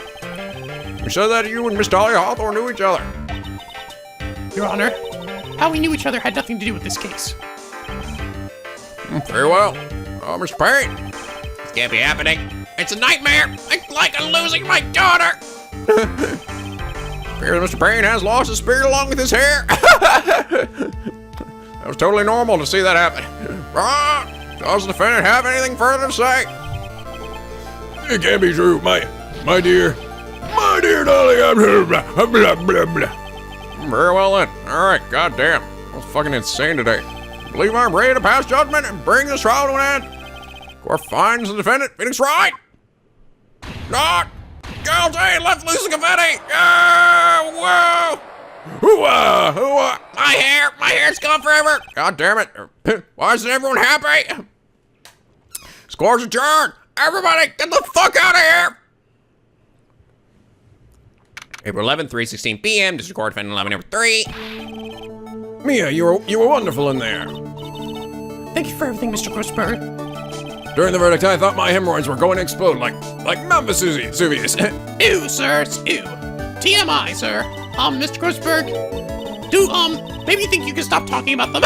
Speaker 1: You said that you and Miss Dolly Hawthorne knew each other.
Speaker 2: Your Honor, how we knew each other had nothing to do with this case.
Speaker 1: Very well. Oh, Mr. Payne. This can't be happening. It's a nightmare. It's like I'm losing my daughter. Appears Mr. Payne has lost his spirit along with his hair. That was totally normal to see that happen. Does the defendant have anything further to say? It can't be true, my dear Dolly. Very well then. All right, goddamn. That was fucking insane today. I believe I'm ready to pass judgment and bring this trial to an end. Court finds the defendant, Phoenix Wright, not guilty, left loose the confetti. Whoa. Hoo-ah. My hair's gone forever. God damn it. Why isn't everyone happy? Score's adjourned. Everybody, get the fuck out of here. April 11th, 3:16 p.m. District Court, defendant 11 number 3. Mia, you were wonderful in there.
Speaker 2: Thank you for everything, Mr. Grossberg.
Speaker 1: During the verdict, I thought my hemorrhoids were going to explode like Mount Vesuvius.
Speaker 2: Ew, sir, it's ew. TMI, sir. Mr. Grossberg, maybe you think you can stop talking about them?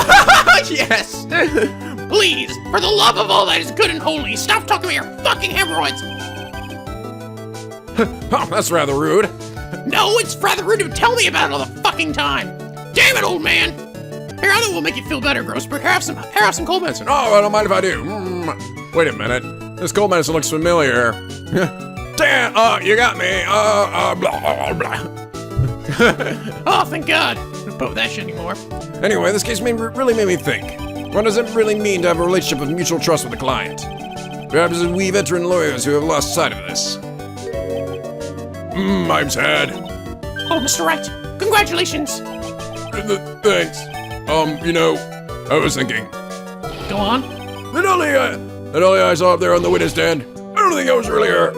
Speaker 1: Yes.
Speaker 2: Please, for the love of all that is good and holy, stop talking about your fucking hemorrhoids.
Speaker 1: Oh, that's rather rude.
Speaker 2: No, it's rather rude to tell me about it all the fucking time. Damn it, old man. Here, I think we'll make you feel better, Grossberg. Here, have some cold medicine.
Speaker 1: Oh, I don't mind if I do. Wait a minute. This cold medicine looks familiar. Damn, you got me. Blah, blah, blah.
Speaker 2: Oh, thank God. Don't put that shit anymore.
Speaker 1: Anyway, this case really made me think. What does it really mean to have a relationship of mutual trust with a client? Perhaps it's we veteran lawyers who have lost sight of this. I'm sad.
Speaker 2: Oh, Mr. Wright, congratulations.
Speaker 1: Thanks. I was thinking.
Speaker 2: Go on.
Speaker 1: That only I saw up there on the witness stand, I don't think I was really her.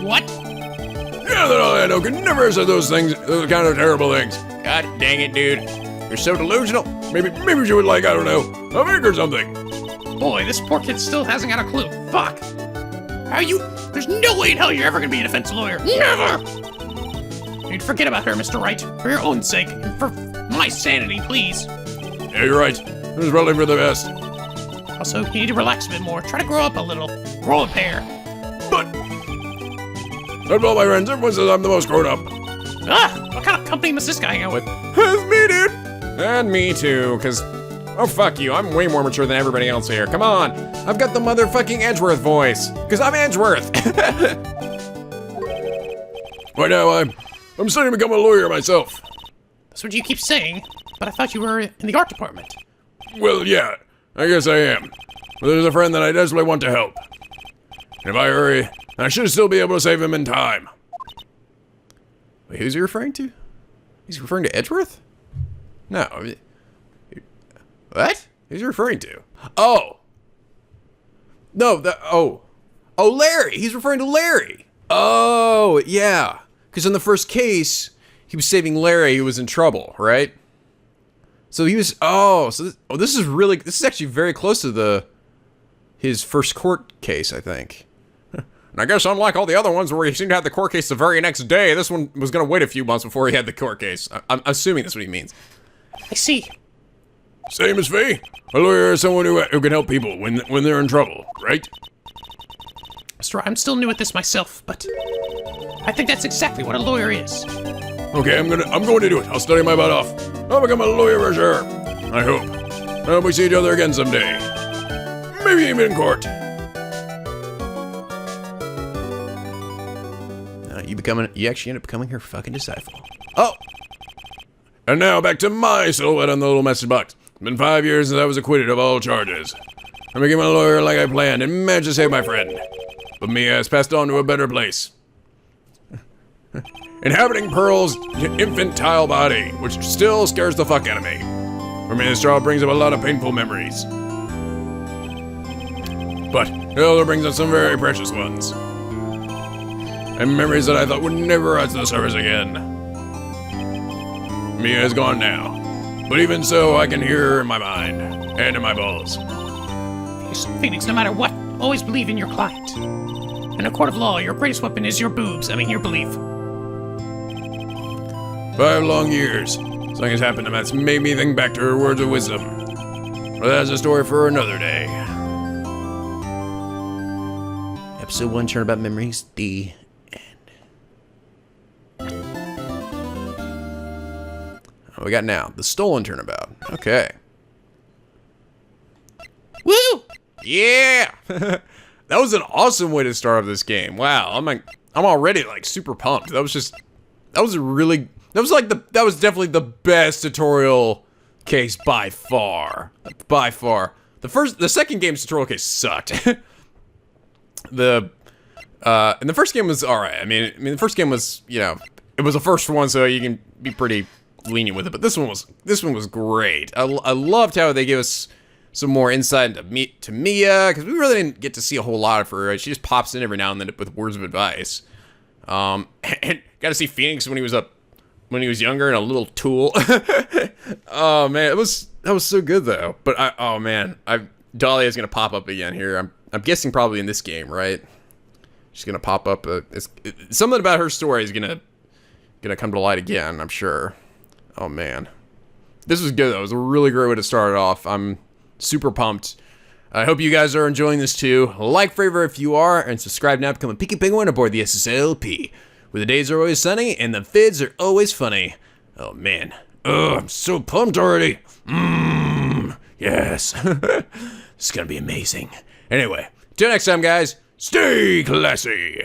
Speaker 2: What?
Speaker 1: Yeah, that all I know could never have said those things, those kind of terrible things. God dang it, dude. You're so delusional. Maybe she would I don't know, a Vic or something.
Speaker 2: Boy, this poor kid still hasn't got a clue. Fuck. There's no way in hell you're ever gonna be a defense lawyer. Never! You'd forget about her, Mr. Wright, for your own sake, and for my sanity, please.
Speaker 1: Yeah, you're right. It was probably for the best.
Speaker 2: Also, you need to relax a bit more. Try to grow up a little. Grow a pair.
Speaker 1: But of all my friends, everyone says I'm the most grown up.
Speaker 2: What kind of company must this guy hang out with?
Speaker 1: That's me, dude. And me too, because, oh, fuck you. I'm way more mature than everybody else here. Come on. I've got the motherfucking Edgeworth voice, because I'm Edgeworth.
Speaker 4: Right now, I'm starting to become a lawyer myself.
Speaker 2: That's what you keep saying, but I thought you were in the art department.
Speaker 4: Well, yeah, I guess I am. But there's a friend that I desperately want to help. And if I hurry, I should still be able to save him in time.
Speaker 1: Wait, who's he referring to? He's referring to Edgeworth? No. What? Who's he referring to? Oh. No, oh, Larry. He's referring to Larry. Oh, yeah. Because in the first case, he was saving Larry who was in trouble, right? So he was, this is actually very close to his first court case, I think. And I guess unlike all the other ones where he seemed to have the court case the very next day, this one was going to wait a few months before he had the court case. I'm assuming that's what he means.
Speaker 2: I see.
Speaker 4: Same as Faye. A lawyer is someone who can help people when they're in trouble, right?
Speaker 2: Mr. I'm still new at this myself, but I think that's exactly what a lawyer is.
Speaker 4: Okay, I'm going to do it. I'll study my butt off. I'll become a lawyer for sure. I hope. I hope we see each other again someday. Maybe even in court.
Speaker 1: You actually end up becoming her fucking disciple. Oh!
Speaker 4: And now back to my silhouette on the little message box. It's been 5 years since I was acquitted of all charges. I became a lawyer like I planned and managed to save my friend. But Mia has passed on to a better place. Inhabiting Pearl's infantile body, which still scares the fuck out of me. For me, this trial brings up a lot of painful memories. But it also brings up some very precious ones. And memories that I thought would never rise to the surface again. Mia is gone now. But even so, I can hear her in my mind. And in my balls.
Speaker 2: Phoenix, no matter what, always believe in your client. In a court of law, your greatest weapon is your boobs. Your belief.
Speaker 4: 5 long years. Something has happened and that's made me think back to her words of wisdom. But that's a story for another day.
Speaker 1: Episode 1, Turnabout Memories, the What we got now? The Stolen Turnabout. Okay.
Speaker 2: Woo!
Speaker 1: Yeah! That was an awesome way to start off this game. Wow, I'm already like super pumped. That was definitely the best tutorial case by far. By far. The second game's tutorial case sucked. And the first game was alright. The first game was, it was the first one, so you can be pretty lenient with it. But this one was great. I loved how they gave us some more insight into Mia, because we really didn't get to see a whole lot of her. Right? She just pops in every now and then with words of advice. And got to see Phoenix when he was younger and a little tool. Oh man, that was so good though. But Dahlia's gonna pop up again here. I'm guessing probably in this game, right? She's gonna pop up. Something about her story is gonna come to light again, I'm sure. Oh man, this was good though. It was a really great way to start it off. I'm super pumped. I hope you guys are enjoying this too. Like, favorite if you are, and subscribe now to become a Peaky Penguin aboard the SSLP, where the days are always sunny and the vids are always funny. Oh man, I'm so pumped already. Yes, it's gonna be amazing. Anyway, till next time, guys. Stay classy.